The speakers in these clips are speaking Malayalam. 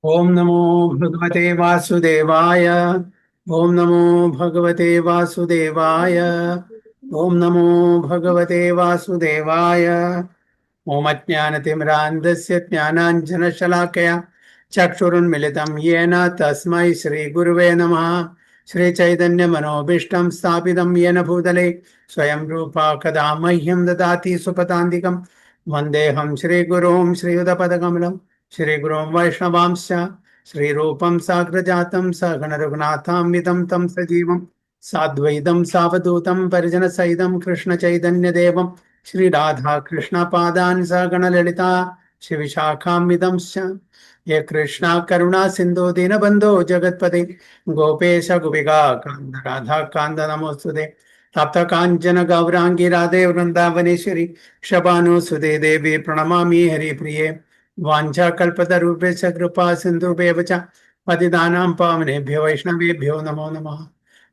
ओम नमो भगवते वासुदेवाय। ओम नमो भगवते वासुदेवाय। ओम नमो भगवते वासुदेवाय। ओम अज्ञानतिमिरान्धस्य ज्ञानाञ्जनशलाकया चक्षुरुन्मिलितं येन तस्मै श्रीगुरुवे नमः। श्रीचैतन्यमनोभीष्टं स्थापितं येन भूतले स्वयं रूपा कदा मह्यं ददाति सुपदान्तिकं वन्देऽहं श्रीगुरुं श्रीयुतपदकमलं श्रीगुरुं वैष्णवांश्च श्रीरूपं साग्रजातं सहगणरघुनाथान्वितं तं सजीवं साद्वैतं सावधूतं परिजनसहितं कृष्णचैतन्यदेवं श्रीराधा कृष्णपादान् सहगणललिता शिविशाखान्वितंश्च ये कृष्णा करुणा सिन्धु दीनबन्धो जगत्पते गोपेश गोपिका कान्त राधा कान्त नमोस्तुते तप्त काञ्चन गौराङ्गी राधे वृन्दावनेश्वरी क्षपानुसुते देवी प्रणमामि हरिप्रिये वाञ्छाकल्पतरुभ्यश्च कृपा सिन्धुभ्येव च पतितानां पावनेभ्यो वैष्णवेभ्यो नमो नमः।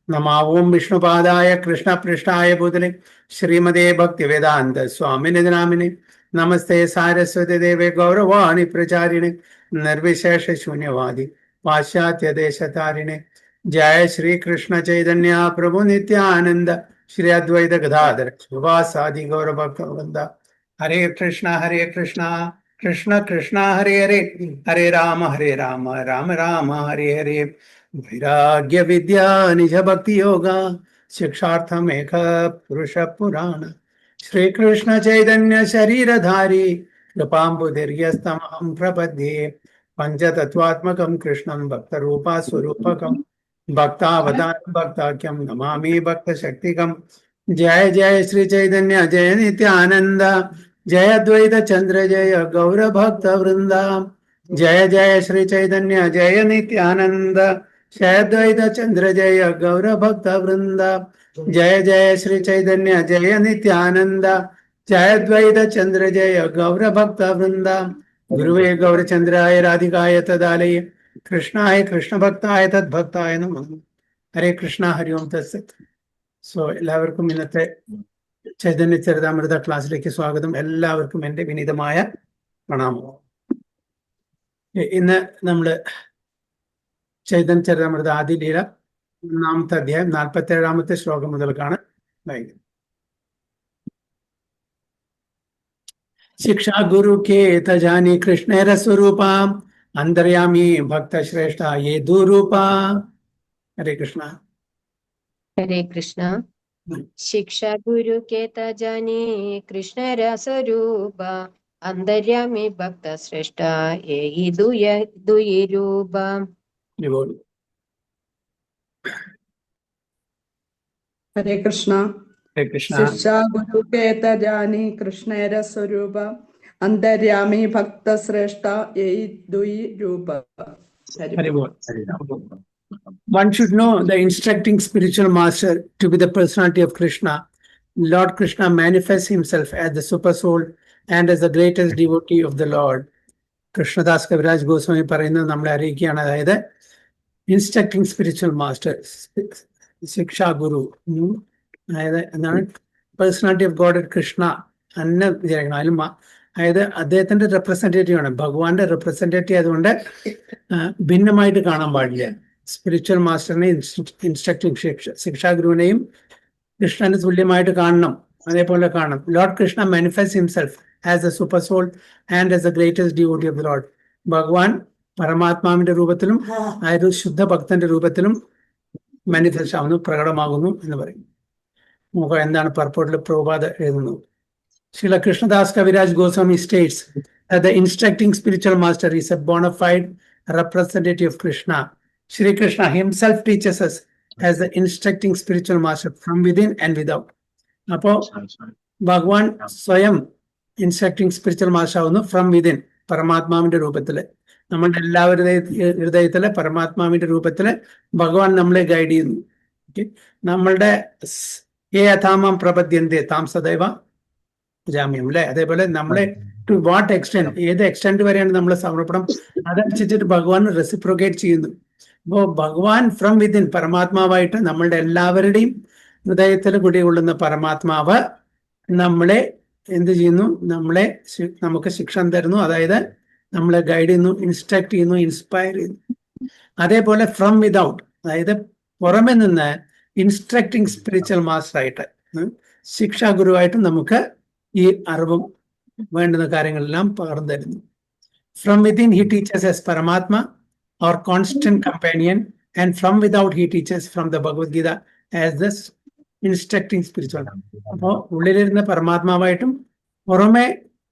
नमः ओं विष्णुपादाय कृष्णपृष्ठाय भूतले श्रीमते भक्तिवेदान्त स्वामिने नामिने नमस्ते सारस्वती देवे गौरवाणि प्रचारिणे निर्विशेष शून्यवादी पाश्चात्य देशतारिणे जय श्री कृष्ण चैतन्य प्रभु नित्यानंद श्री अद्वैत गदाधर शिवासादि गौर भक्त वृंद हरे कृष्ण कृष्ण कृष्ण हरे हरे हरे राम राम राम हरे हरे वैराग्य विद्या निज भक्ति योगा शिक्षार्थम एक पुरुष पुराण श्री कृष्ण चैतन्य शरीरधारी कृपाम्बुधिर्यस्तमहं प्रपद्ये पंचतत्वात्मकं कृष्णं भक्तरूपा स्वरूपकं भक्तावतारं भक्ताख्यं नमामि भक्तशक्तिकं जय जय श्री चैतन्य जय नित्यानंद जय अद्वैत चंद्र जय गौर भक्त वृंदा जय जय श्री चैतन्य जय नित्यानंद जय अद्वैत चंद्र जय गौर भक्त वृंदा जय जय श्री चैतन्य जय नित्यानंद जय अद्वैत चंद्र जय गौर भक्त वृंदा गुरुवे गौरचंद्राय राधिकाय तदालय कृष्णाय कृष्ण भक्ताय तद्भक्ताय नमः। हरे कृष्ण हरि ओम तत्सत्. സോ എല്ലാവർക്കും ഇന്നത്തെ ചൈതന്യ ചരിതാമൃത ക്ലാസ്സിലേക്ക് സ്വാഗതം. എല്ലാവർക്കും എൻ്റെ വിനീതമായ പ്രണാമം. ഇന്ന് നമ്മള് ചൈതന്യ ചരിതാമൃത ആദി ലീല 1-ാമത്തെ അധ്യായം 47-ാമത്തെ ശ്ലോകം മുതൽക്കാണ് വായിക്കുന്നത്. शिक्षा गुरु के तजानी कृष्णेर स्वरूपा अंतर्यामी भक्त श्रेष्ठ ये दुरूपा. हरे कृष्ण. हरे कृष्ण. शिक्षा गुरु के तजानी कृष्ण रसरूप अंतर्यामी भक्त श्रेष्ठ ये दुई रूप. हरे कृष्ण. हरे कृष्ण. शिक्षा गुरु के तजानी कृष्णेर स्वरूप अंतर्यामी भक्त श्रेष्ठ ये दुई रूप. हरि बोल. One should know the instructing spiritual master to be the personality of Krishna. Lord Krishna manifests himself as the super soul and as the greatest devotee of the Lord. Krishnadas Kaviraj Goswami പറയുന്നത് നമ്മളെ അറിയിക്കുകയാണ്. അതായത് ഇൻസ്ട്രക്ടിങ് സ്പിരിച്വൽ മാസ്റ്റർ, ശിക്ഷാ ഗുരു, അതായത് എന്താണ് പേഴ്സണാലിറ്റി ഓഫ് ഗോഡ് കൃഷ്ണ അന്നെ വിചാരിക്കണം. അതിലും അതായത് അദ്ദേഹത്തിന്റെ റെപ്രസെന്റേറ്റീവ് ആണ്, ഭഗവാന്റെ റെപ്രസെന്റേറ്റീവ്. അതുകൊണ്ട് ഭിന്നമായിട്ട് കാണാൻ പാടില്ല. സ്പിരിച്വൽ മാസ്റ്ററിനെ ഇൻസ്ട്രക്ടിങ് ശിക്ഷാ ഗുരുവിനെയും കൃഷ്ണന് തുല്യമായിട്ട് കാണണം, അതേപോലെ കാണണം. Lord Krishna manifest himself as a super soul and as a greatest devotee of the lord. ഭഗവാൻ പരമാത്മാവിന്റെ രൂപത്തിലും ആ ഒരു ശുദ്ധ ഭക്തന്റെ രൂപത്തിലും മാനിഫെസ്റ്റ് ആവുന്നു, പ്രകടമാകുന്നു എന്ന് പറയും. നമുക്ക് എന്താണ് പർപ്പോട്ടിൽ പ്രഭുപാദ എഴുതുന്നത്. Srila Krishnadas Kaviraj Goswami states that the instructing spiritual master is a bona fide representative of Krishna. Shri Krishna himself teaches us as the instructing spiritual master from within and without. അപ്പോ ഭഗവാൻ സ്വയം ഇൻസ്ട്രക്ടിങ് സ്പിരിച്വൽ മാസ്റ്റർ ആവുന്നു ഫ്രം വിതിൻ, പരമാത്മാവിന്റെ രൂപത്തില്. നമ്മളുടെ എല്ലാവരുടെ ഹൃദയത്തിലെ പരമാത്മാവിന്റെ രൂപത്തില് ഭഗവാൻ നമ്മളെ ഗൈഡ് ചെയ്യുന്നു. നമ്മളുടെ യഥാമാം പ്രപദ്യന്തെ താം സദൈവ ജാമ്യം അല്ലെ. അതേപോലെ നമ്മളെ ടു വാട്ട് എക്സ്റ്റെൻഡ്, ഏത് എക്സ്റ്റെൻഡ് വരെയാണ് നമ്മളെ സമർപ്പണം, അതനുസരിച്ചിട്ട് ഭഗവാൻ റെസിപ്രോഗേറ്റ് ചെയ്യുന്നു. അപ്പോ ഭഗവാൻ ഫ്രം വിതിൻ, പരമാത്മാവായിട്ട് നമ്മളുടെ എല്ലാവരുടെയും ഹൃദയത്തിൽ കുടികൊള്ളുന്ന പരമാത്മാവ് നമ്മളെ എന്ത് ചെയ്യുന്നു, നമുക്ക് ശിക്ഷ തരുന്നു. അതായത് നമ്മളെ ഗൈഡ് ചെയ്യുന്നു, ഇൻസ്ട്രക്ട് ചെയ്യുന്നു, ഇൻസ്പയർ ചെയ്യുന്നു. അതേപോലെ ഫ്രം വിതൗട്ട്, അതായത് പുറമെ നിന്ന് ഇൻസ്ട്രക്ടിങ് സ്പിരിച്വൽ മാസ്റ്റർ ആയിട്ട്, ശിക്ഷാ ഗുരുവായിട്ട് നമുക്ക് ഈ അറിവും വേണ്ടുന്ന കാര്യങ്ങളെല്ലാം പകർന്നു തരുന്നു. From within he teaches as Paramatma, our constant companion, and from without he teaches from the Bhagavad Gita as the instructing spiritual. അപ്പോൾ ഉള്ളിലിരുന്ന പരമാത്മാവായിട്ടും പുറമെ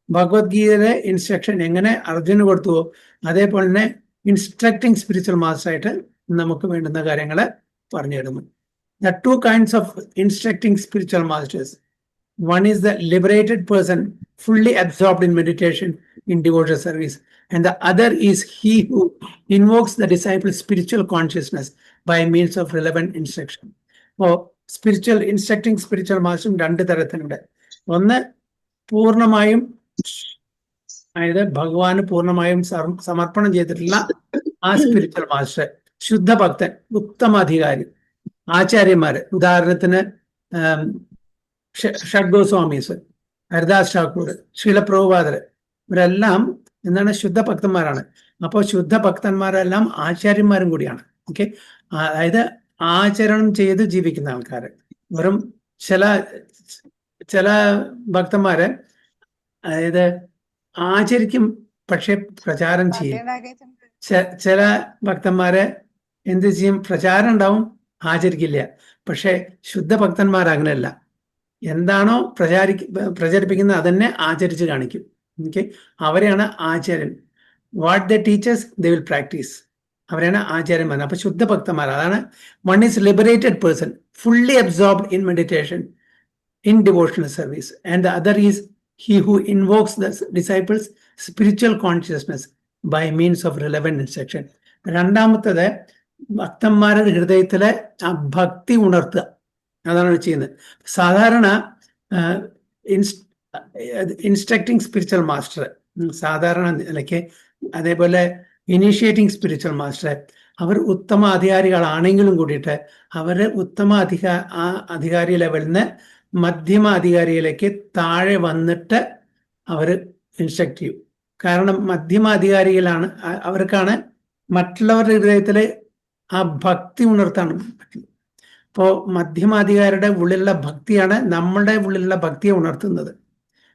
ഭഗവത്ഗീതയിലെ ഇൻസ്ട്രക്ഷൻ എങ്ങനെ അർജുന് കൊടുത്തുവോ അതേപോലെ തന്നെ ഇൻസ്ട്രക്ടിങ് സ്പിരിച്വൽ മാസ്റ്റർ ആയിട്ട് നമുക്ക് വേണ്ടുന്ന കാര്യങ്ങൾ പറഞ്ഞു തരുന്നു. The two kinds of instructing spiritual masters. One is the liberated person fully absorbed in meditation in devotional service, and the other is he who invokes the disciple's spiritual consciousness by means of relevant instruction. അപ്പോൾ instructing spiritual master രണ്ട് തരത്തിലുണ്ട്. ഒന്ന് പൂർണ്ണമായും, അതായത് ഭഗവാന് പൂർണ്ണമായും സമർപ്പണം ചെയ്തിട്ടുള്ള ആ സ്പിരിച്വൽ മാസ്റ്റർ, ശുദ്ധഭക്തൻ, ഉത്തമാധികാരി, ആചാര്യന്മാര്, ഉദാഹരണത്തിന് ഷഡ്ഗോസ്വാമീസ്, ഹരിദാസ് ഠാക്കൂർ, ശീലപ്രഭുപാദർ, ഇവരെല്ലാം എന്താണ് ശുദ്ധഭക്തന്മാരാണ്. അപ്പോൾ ശുദ്ധഭക്തന്മാരെല്ലാം ആചാര്യന്മാരും കൂടിയാണ്. ഓക്കെ, അതായത് ആചരണം ചെയ്ത് ജീവിക്കുന്ന ആൾക്കാർ. വെറും ചില ഭക്തന്മാര് അതായത് ആചരിക്കും പക്ഷെ പ്രചാരം ചെയ്യും. ചില ഭക്തന്മാരെ എന്ത് ചെയ്യും, പ്രചാരം ഉണ്ടാവും, ആചരിക്കില്ല. പക്ഷെ ശുദ്ധഭക്തന്മാർ അങ്ങനെയല്ല, എന്താണോ പ്രചരിപ്പിക്കുന്നത് അതന്നെ ആചരിച്ച് കാണിക്കും. ഓക്കെ, അവരെയാണ് ആചാര്യൻ. What the teachers they will practice, അവരാണ് ആചാര്യന്മാർ. അപ്പൊ ശുദ്ധഭക്തന്മാർ അതാണ്. One is liberated person fully absorbed in meditation in devotional service, and the other is he who invokes the disciples spiritual consciousness by means of relevant instruction. രണ്ടാമത്തത് ഭക്തന്മാരുടെ ഹൃദയത്തിലെ ആ ഭക്തി ഉണർത്തുക, അതാണ് ചെയ്യുന്നത്. സാധാരണ ഇൻസ്ട്രക്ടിങ് സ്പിരിച്വൽ മാസ്റ്റർ സാധാരണ നിലയ്ക്ക്, അതേപോലെ ഇനീഷ്യേറ്റിംഗ് സ്പിരിച്വൽ മാസ്റ്റർ, അവർ ഉത്തമ അധികാരികളാണെങ്കിലും കൂടിയിട്ട് അവർ ഉത്തമ അധികാരി ലെവലിൽ നിന്ന് മധ്യമ അധികാരിയിലേക്ക് താഴെ വന്നിട്ട് അവർ ഇൻസ്ട്രക്ട് ചെയ്യും. കാരണം മധ്യമ അധികാരികളാണ്, അവർക്കാണ് മറ്റുള്ളവരുടെ ഹൃദയത്തില് ആ ഭക്തി ഉണർത്താൻ പറ്റുന്നത്. അപ്പോൾ മധ്യമാധികാരിയുടെ ഉള്ളിലുള്ള ഭക്തിയാണ് നമ്മളുടെ ഉള്ളിലുള്ള ഭക്തിയെ ഉണർത്തുന്നത്.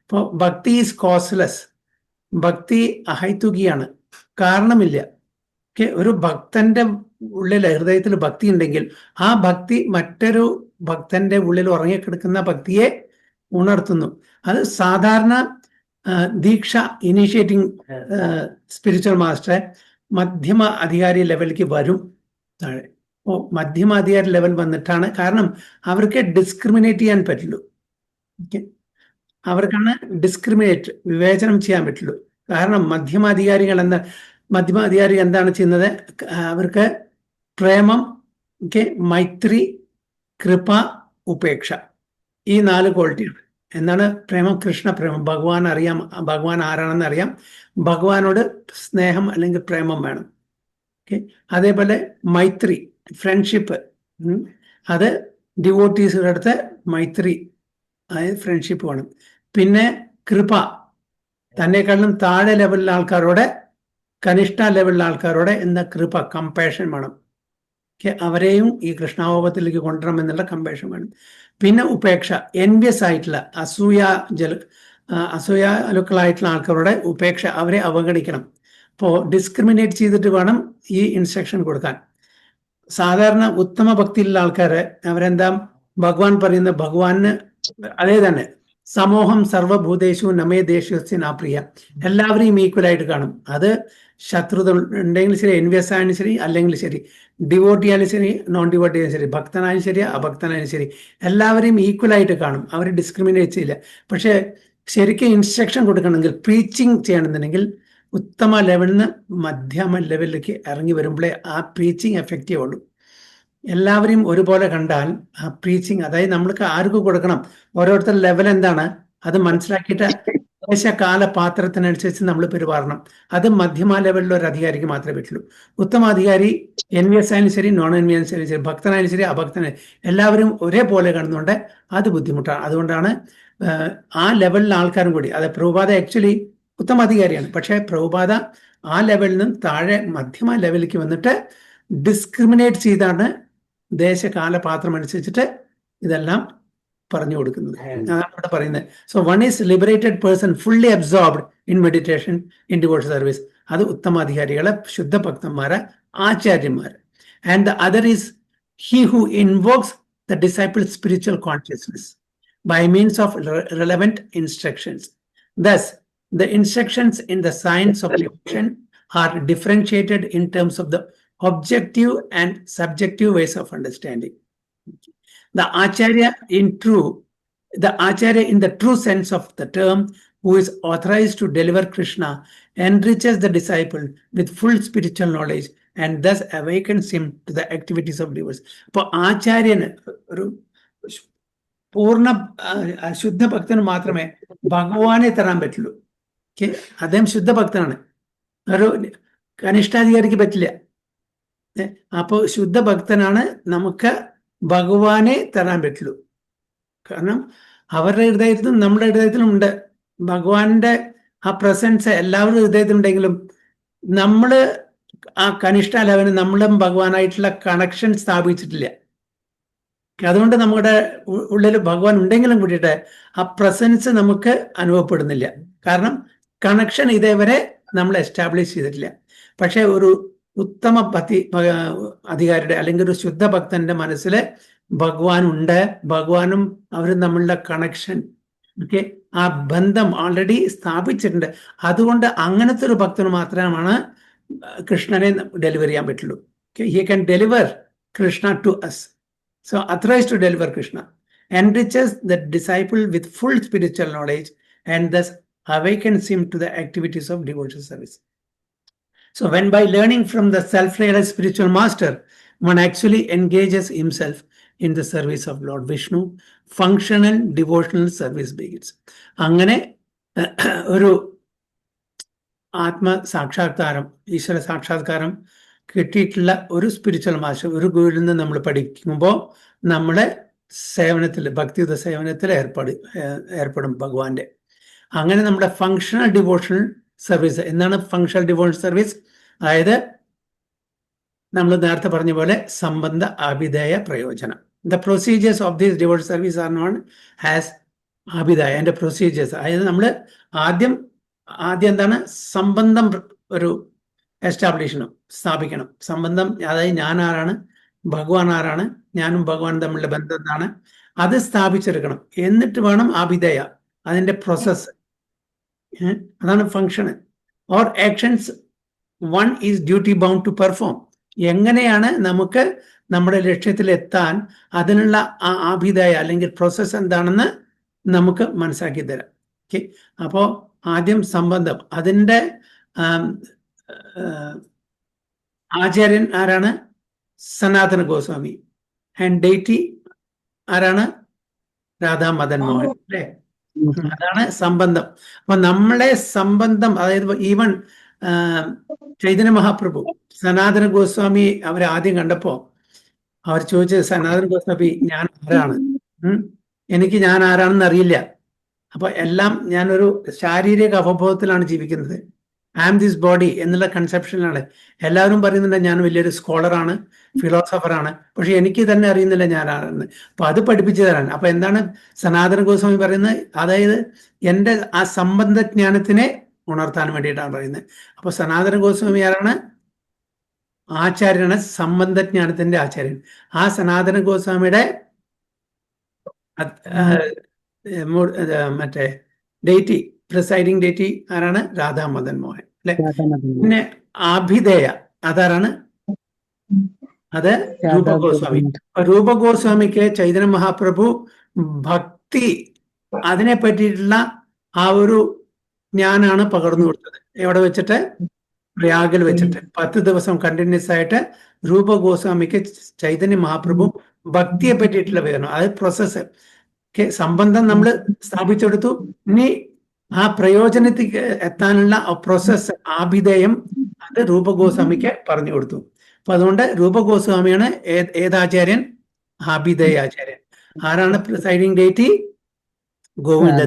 അപ്പോൾ ഭക്തി ഈസ് കോസ്ലെസ്, ഭക്തി അഹൈതുകിയാണ്, കാരണമില്ല. ഒരു ഭക്തന്റെ ഉള്ളിൽ ഹൃദയത്തിൽ ഭക്തി ഉണ്ടെങ്കിൽ ആ ഭക്തി മറ്റൊരു ഭക്തന്റെ ഉള്ളിൽ ഉറങ്ങിക്കിടക്കുന്ന ഭക്തിയെ ഉണർത്തുന്നു. അത് സാധാരണ ദീക്ഷ ഇനീഷ്യേറ്റിംഗ് സ്പിരിച്വൽ മാസ്റ്റർ മധ്യമ അധികാരി ലെവലിലേക്ക് വരും താഴെ. അപ്പോൾ മധ്യമ അധികാരി ലെവൽ വന്നിട്ടാണ്, കാരണം അവർക്ക് ഡിസ്ക്രിമിനേറ്റ് ചെയ്യാൻ പറ്റുള്ളൂ. ഓക്കെ, അവർക്കാണ് ഡിസ്ക്രിമിനേറ്റ്, വിവേചനം ചെയ്യാൻ പറ്റുള്ളൂ. കാരണം മധ്യമാധികാരികൾ എന്താണ് ചെയ്യുന്നത്, അവർക്ക് പ്രേമം, മൈത്രി, കൃപ, ഉപേക്ഷ, ഈ 4 ക്വാളിറ്റിയാണ്. എന്താണ് പ്രേമം? കൃഷ്ണപ്രേമം, ഭഗവാൻ അറിയാം, ഭഗവാൻ ആരാണെന്ന് അറിയാം, ഭഗവാനോട് സ്നേഹം അല്ലെങ്കിൽ പ്രേമം വേണം. ഓക്കെ, അതേപോലെ മൈത്രി, ഫ്രണ്ട്ഷിപ്പ്, അത് ഡിവോട്ടീസുകളുടെ അടുത്ത് മൈത്രി, അതായത് ഫ്രണ്ട്ഷിപ്പ് വേണം. പിന്നെ കൃപ, തന്നെക്കാളും താഴെ ലെവലിലെ ആൾക്കാരോട്, കനിഷ്ഠ ലെവലിലെ ആൾക്കാരോട് എന്ന കൃപ, കമ്പാഷൻ വേണം. അവരെയും ഈ കൃഷ്ണാവബത്തിലേക്ക് കൊണ്ടുവരണം എന്നുള്ള കമ്പാഷൻ വേണം. പിന്നെ ഉപേക്ഷ, എൻവിയസ് ആയിട്ടുള്ള അസൂയാലുക്കളായിട്ടുള്ള ആൾക്കാരുടെ ഉപേക്ഷ, അവരെ അവഗണിക്കണം. അപ്പോൾ ഡിസ്ക്രിമിനേറ്റ് ചെയ്തിട്ട് വേണം ഈ ഇൻസ്ട്രക്ഷൻ കൊടുക്കാൻ. സാധാരണ ഉത്തമ ഭക്തിയിലുള്ള ആൾക്കാര് അവരെന്താ ഭഗവാൻ പറയുന്ന ഭഗവാന് അതേ തന്നെ, സമൂഹം സർവഭൂതേഷു നമേ ദേശസ്യ നാപ്രിയ, എല്ലാവരെയും ഈക്വലായിട്ട് കാണും. അത് ശത്രുത ഉണ്ടെങ്കിലും ശരി, എൻവിയസ് ആയാലും ശരി, അല്ലെങ്കിൽ ശരി, ഡിവോട്ടി ആയാലും ശരി, നോൺ ഡിവോട്ടി ആയാലും ശരി, ഭക്തനായാലും ശരി, അഭക്തനായാലും ശരി, എല്ലാവരെയും ഈക്വലായിട്ട് കാണും. അവർ ഡിസ്ക്രിമിനേറ്റ് ചെയ്യില്ല. പക്ഷെ ശരിക്കും ഇൻസ്ട്രക്ഷൻ കൊടുക്കണമെങ്കിൽ, പ്രീച്ചിങ് ചെയ്യണമെന്നുണ്ടെങ്കിൽ ഉത്തമ ലെവലിൽ നിന്ന് മധ്യമ ലെവലിലേക്ക് ഇറങ്ങി വരുമ്പോഴേ ആ പ്രീച്ചിങ് എഫക്റ്റീവ് ഉള്ളൂ. എല്ലാവരെയും ഒരുപോലെ കണ്ടാൽ ആ പ്രീച്ചിങ്, അതായത് നമ്മൾക്ക് ആർക്ക് കൊടുക്കണം, ഓരോരുത്തരുടെ ലെവൽ എന്താണ് അത് മനസ്സിലാക്കിയിട്ട് ദേശകാല പാത്രത്തിനനുസരിച്ച് നമ്മൾ പെരുമാറണം. അത് മധ്യമ ലെവലിലുള്ള ഒരു അധികാരിക്ക് മാത്രമേ പറ്റുള്ളൂ. ഉത്തമാധികാരി എൻവിയസ് ആയാലും ശരി, നോൺ എൻവിയസ് ആയാലും ശരി, ഭക്തനായാലും ശരി, അഭക്തനായാലും എല്ലാവരും ഒരേപോലെ കാണുന്നുണ്ട്. അത് ബുദ്ധിമുട്ടാണ്. അതുകൊണ്ടാണ് ആ ലെവലിലെ ആൾക്കാരും കൂടി, അത് പ്രഭുപാദ ആക്ച്വലി ഉത്തമാധികാരിയാണ്. പക്ഷെ പ്രഭുപാദ ആ ലെവലിൽ നിന്നും താഴെ മധ്യമ ലെവലിലേക്ക് വന്നിട്ട് ഡിസ്ക്രിമിനേറ്റ് ചെയ്താണ് ദേശകാലപാത്രം അനുസരിച്ചിട്ട് ഇതെല്ലാം പറഞ്ഞു കൊടുക്കുന്നത്. അതാണ് ഇവിടെ പറയുന്നത്. So one is liberated person fully absorbed in meditation in devotion service. അത് ഉത്തമാധികാരികളെ, ശുദ്ധ ഭക്തന്മാരെ, ആചാര്യന്മാർ. And the other is he who invokes the disciple spiritual consciousness by means of relevant instructions. Thus, the instructions in the science of devotion are differentiated in terms of the objective and subjective ways of understanding. The Acharya in the true sense of the term, who is authorized to deliver Krishna, enriches the disciple with full spiritual knowledge and thus awakens him to the activities of devotion. For Acharya, പൂർണ്ണ ശുദ്ധ ഭക്തന് മാത്രമേ ഭഗവാനെ തരാൻ പറ്റുള്ളൂ. അദ്ദേഹം ശുദ്ധ ഭക്തനാണ്, ഒരു കനിഷ്ഠാധികാരിക്ക് പറ്റില്ല. അപ്പോൾ ശുദ്ധ ഭക്തനാണ് നമുക്ക് ഭഗവാനെ തരാൻ പറ്റുള്ളൂ. കാരണം അവരുടെ ഹൃദയത്തിലും നമ്മുടെ ഹൃദയത്തിലും ഉണ്ട് ഭഗവാന്റെ ആ പ്രസൻസ്. എല്ലാവരുടെ ഹൃദയത്തിലുണ്ടെങ്കിലും നമ്മൾ ആ കനിഷ്ഠ ലെവലിന് നമ്മളും ഭഗവാനായിട്ടുള്ള കണക്ഷൻ സ്ഥാപിച്ചിട്ടില്ല. അതുകൊണ്ട് നമ്മുടെ ഉള്ളിൽ ഭഗവാൻ ഉണ്ടെങ്കിലും കൂടിയിട്ട് ആ പ്രസൻസ് നമുക്ക് അനുഭവപ്പെടുന്നില്ല. കാരണം കണക്ഷൻ ഇതേവരെ നമ്മൾ എസ്റ്റാബ്ലിഷ് ചെയ്തിട്ടില്ല. പക്ഷെ ഒരു ഉത്തമ അധികാരിയുടെ അല്ലെങ്കിൽ ഒരു ശുദ്ധ ഭക്തന്റെ മനസ്സിൽ ഭഗവാൻ ഉണ്ട്, ഭഗവാനും അവരും തമ്മിലുള്ള കണക്ഷൻ, ഓക്കെ, ആ ബന്ധം ഓൾറെഡി സ്ഥാപിച്ചിട്ടുണ്ട്. അതുകൊണ്ട് അങ്ങനത്തെ ഒരു ഭക്തന് മാത്രമാണ് കൃഷ്ണനെ ഡെലിവർ ചെയ്യാൻ പറ്റുള്ളൂ. He can deliver Krishna to us. So authorized to deliver Krishna, enriches the disciple with full spiritual knowledge and thus awakens him to the activities of devotional service. So when by learning from the self-realized spiritual master, one actually engages himself in the service of Lord Vishnu, functional devotional service begins. Angane oru ആത്മ സാക്ഷാത്കാരം, ഈശ്വര സാക്ഷാത്കാരം കിട്ടിയിട്ടുള്ള ഒരു സ്പിരിച്വൽ മാസ്റ്റർ, ഒരു ഗുരുവിൽ നിന്ന് നമ്മൾ പഠിക്കുമ്പോൾ നമ്മുടെ സേവനത്തിൽ, ഭക്തിയുത സേവനത്തിൽ ഏർപ്പെടും ഭഗവാന്റെ. അങ്ങനെ നമ്മുടെ ഫങ്ഷണൽ ഡിവോഷണൽ സർവീസ്. എന്താണ് ഫങ്ഷണൽ ഡിവോഷണൽ സർവീസ്? അതായത് നമ്മൾ നേരത്തെ പറഞ്ഞ പോലെ സംബന്ധ അഭിധേയ പ്രയോജനം. The procedures of these devotional service are known as അഭിധേയ. അതിന്റെ പ്രൊസീജിയേഴ്സ്, അതായത് നമ്മൾ ആദ്യം എന്താണ് സംബന്ധം ഒരു എസ്റ്റാബ്ലിഷ് ചെയ്യണം, സ്ഥാപിക്കണം. സംബന്ധം, അതായത് ഞാൻ ആരാണ്, ഭഗവാൻ ആരാണ്, ഞാനും ഭഗവാൻ തമ്മിലുള്ള ബന്ധം എന്താണ്, അത് സ്ഥാപിച്ചെടുക്കണം. എന്നിട്ട് വേണം അഭിധേയ, അതിന്റെ പ്രോസസ്. അതാണ് function or actions one is duty bound to perform. എങ്ങനെയാണ് നമുക്ക് നമ്മുടെ ലക്ഷ്യത്തിൽ എത്താൻ അതിനുള്ള ആ അഭിധേയ അല്ലെങ്കിൽ പ്രോസസ് എന്താണെന്ന് നമുക്ക് മനസ്സിലാക്കി തരാം. ഓക്കെ, അപ്പോ ആദ്യം സംബന്ധം, അതിൻ്റെ ആചാര്യൻ ആരാണ്? സനാതന ഗോസ്വാമി. ആൻഡ് ഡെയ്റ്റി ആരാണ്? രാധാ മദൻ മോഹൻ, അല്ലേ? അതാണ് സംബന്ധം. അപ്പൊ നമ്മളെ സംബന്ധം, അതായത് ഈവൻ ചൈതന്യ മഹാപ്രഭു സനാതന ഗോസ്വാമി അവരെ ആദ്യം കണ്ടപ്പോ അവർ ചോദിച്ചത്, സനാതന ഗോസ്വാമി ഞാൻ ആരാണ്? എനിക്ക് ഞാൻ ആരാണെന്ന് അറിയില്ല. അപ്പൊ എല്ലാം ഞാനൊരു ശാരീരിക അവബോധത്തിലാണ് ജീവിക്കുന്നത്. ഐ ആം ദിസ് ബോഡി എന്നുള്ള കൺസെപ്ഷനിലാണ്. എല്ലാവരും പറയുന്നുണ്ട് ഞാൻ വലിയൊരു സ്കോളറാണ്, ഫിലോസഫറാണ്, പക്ഷെ എനിക്ക് തന്നെ അറിയുന്നില്ല ഞാൻ ആരാണെന്ന്. അപ്പൊ അത് പഠിപ്പിച്ചു തരാൻ. അപ്പൊ എന്താണ് സനാതന ഗോസ്വാമി പറയുന്നത്? അതായത് എൻ്റെ ആ സംബന്ധജ്ഞാനത്തിനെ ഉണർത്താൻ വേണ്ടിയിട്ടാണ് പറയുന്നത്. അപ്പൊ സനാതന ഗോസ്വാമി ആരാണ്? ആചാര്യനാണ്, സംബന്ധജ്ഞാനത്തിന്റെ ആചാര്യൻ. ആ സനാതന ഗോസ്വാമിയുടെ മറ്റേ ഡേറ്റി, പ്രിസൈഡിങ് ഡേറ്റി ആരാണ്? രാധാ മദൻ മോഹൻ, അല്ലെ? പിന്നെ അഭിധേയ അതാരാണ്? അത് രൂപഗോസ്വാമി. രൂപഗോസ്വാമിക്ക് ചൈതന്യ മഹാപ്രഭു ഭക്തി അതിനെ പറ്റിയിട്ടുള്ള ആ ഒരു ജ്ഞാനാണ് പകർന്നു കൊടുത്തത്. എവിടെ വെച്ചിട്ട്? പ്രയാഗിൽ വെച്ചിട്ട് 10 ദിവസം കണ്ടിന്യൂസ് ആയിട്ട് രൂപഗോസ്വാമിക്ക് ചൈതന്യ മഹാപ്രഭു ഭക്തിയെ പറ്റിയിട്ടുള്ള വിവരണം, അത് പ്രോസസ്സ്. സംബന്ധം നമ്മൾ സ്ഥാപിച്ചെടുത്തു. ഇനി ആ പ്രയോജനത്തിക്ക് എത്താനുള്ള പ്രോസസ്, ആഭിധേയം, അത് രൂപഗോസ്വാമിക്ക് പറഞ്ഞു കൊടുത്തു. അപ്പൊ അതുകൊണ്ട് രൂപഗോസ്വാമിയാണ് ഏതാചാര്യൻ? ആഭിധേയ ആചാര്യൻ. ആരാണ് പ്രിസൈഡിങ് ഡേറ്റി? ഗോവിന്ദ.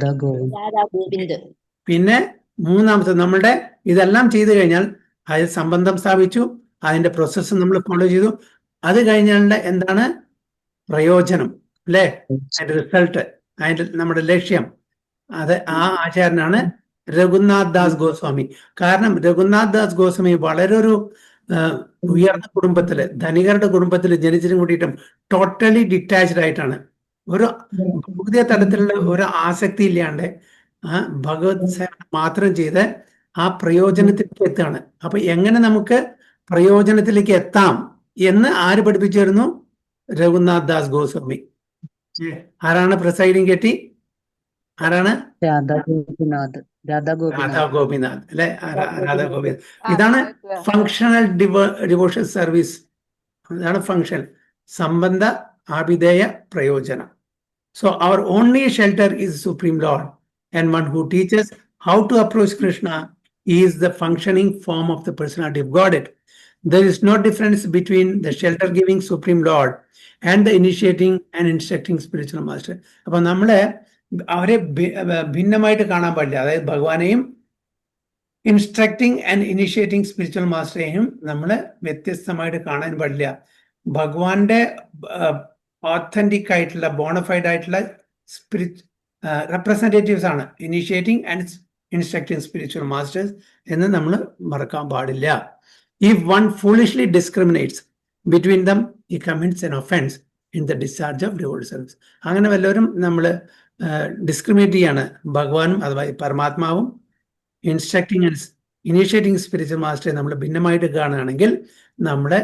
പിന്നെ മൂന്നാമത്തെ നമ്മളുടെ ഇതെല്ലാം ചെയ്തു കഴിഞ്ഞാൽ അതിൽ സംബന്ധം സ്ഥാപിച്ചു, അതിന്റെ പ്രോസസ്സ് നമ്മൾ ഫോളോ ചെയ്തു. അത് കഴിഞ്ഞാൽ എന്താണ് പ്രയോജനം, അല്ലേ? അതിന്റെ റിസൾട്ട്, അതിന്റെ നമ്മുടെ ലക്ഷ്യം. അത് ആ ആചാര്യനാണ് രഘുനാഥ് ദാസ് ഗോസ്വാമി. കാരണം രഘുനാഥ് ദാസ് ഗോസ്വാമി വളരെ ഒരു ഉയർന്ന കുടുംബത്തില്, ധനികരുടെ കുടുംബത്തിൽ ജനിച്ചിട്ടും കൂടിയിട്ടും ടോട്ടലി ഡിറ്റാച്ച്ഡ് ആയിട്ടാണ്. ഒരു പുതിയ തലത്തിലുള്ള ഒരു ആസക്തി ഇല്ലാണ്ട് ഭഗവത് സേവനം മാത്രം ചെയ്ത് ആ പ്രയോജനത്തിലേക്ക് എത്തുകയാണ്. അപ്പൊ എങ്ങനെ നമുക്ക് പ്രയോജനത്തിലേക്ക് എത്താം എന്ന് ആര് പഠിപ്പിച്ചിരുന്നു? രഘുനാഥ് ദാസ് ഗോസ്വാമി. ആരാണ് പ്രിസൈഡിങ് കെട്ടി? ആരാണ്? രാധാ ഗോപിനാഥ്. അല്ലെ? രാധാ ഗോപിനാഥ്. ഇതാണ് ഫങ്ഷണൽ ഡിവോഷൻ സർവീസ്. ഇതാണ് ഫങ്ഷൻ, സംബന്ധ ആഭിധേയ പ്രയോജനം. So our only shelter is Supreme Lord, and one who teaches how to approach Krishna is the functioning form of the personality of Godhead. There is no difference between the shelter-giving Supreme Lord and the initiating and instructing spiritual master. അപ്പൊ നമ്മളെ അവരെ ഭിന്നമായിട്ട് കാണാൻ പാടില്ല. അതായത് ഭഗവാനെയും ഇൻസ്ട്രക്ടിങ് ആൻഡ് ഇനിഷ്യേറ്റിംഗ് സ്പിരിച്വൽ മാസ്റ്ററെയും നമ്മൾ വ്യത്യസ്തമായിട്ട് കാണാൻ പാടില്ല. ഭഗവാന്റെ ഓത്തന്റിക് ആയിട്ടുള്ള, ബോണഫൈഡ് ആയിട്ടുള്ള റെപ്രസെന്റേറ്റീവ്സ് ആണ് initiating and instructing spiritual masters എന്ന് നമ്മൾ മറക്കാൻ പാടില്ല. If one foolishly discriminates between them, he commits an offence in the discharge of devotee service. അങ്ങനെ വല്ലവരും നമ്മൾ ഡിസ്ക്രിമിനേറ്റ് ചെയ്യാണ് ഭഗവാനും അഥവാ പരമാത്മാവും ഇൻസ്ട്രക്ടിങ് ആൻഡ് ഇനിഷ്യേറ്റിംഗ് സ്പിരിച്വൽ മാസ്റ്ററെ നമ്മൾ ഭിന്നമായിട്ട് കാണുകയാണെങ്കിൽ നമ്മുടെ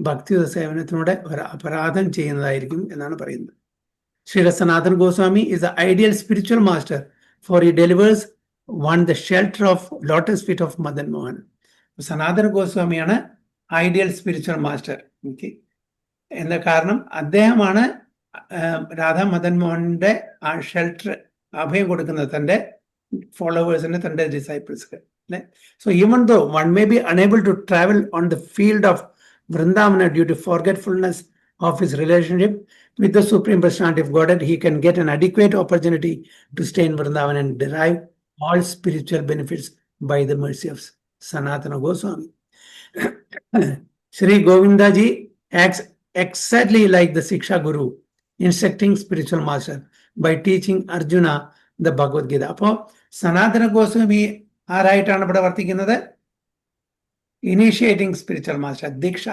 ഭക്തിയുത സേവനത്തിലൂടെ ഒരു അപരാധം ചെയ്യുന്നതായിരിക്കും എന്നാണ് പറയുന്നത്. Srila Sanatana Goswami is the ideal spiritual master, for he delivers one the shelter of lotus feet of Madan Mohan. സനാതന ഗോസ്വാമിയാണ് ഐഡിയൽ സ്പിരിച്വൽ മാസ്റ്റർ. എന്താ കാരണം? അദ്ദേഹമാണ് രാധാ മദൻ മോഹന്റെ ആ ഷെൽട്ടർ, അഭയം കൊടുക്കുന്നത് തന്റെ ഫോളോവേഴ്സിന്, തന്റെ ഡിസൈപ്പിൾസ്ക്ക്. So even though one may be unable to travel on the field of Vrindavana due to forgetfulness of his relationship with the Supreme Personality of Godhead, he can get an adequate opportunity to stay in Vrindavana and derive all spiritual benefits by the mercy of Sanatana Goswami. Sri Govindaji acts exactly like the Siksha Guru, instructing spiritual master by teaching Arjuna the Bhagavad Gita. അപ്പോൾ Sanatana Goswami ആരായിട്ടാണ് ഇവിടെ വർത്തിക്കുന്നത്? ഇനീഷ്യേറ്റിംഗ് സ്പിരിച്വൽ മാസ്റ്റർ, ദീക്ഷ.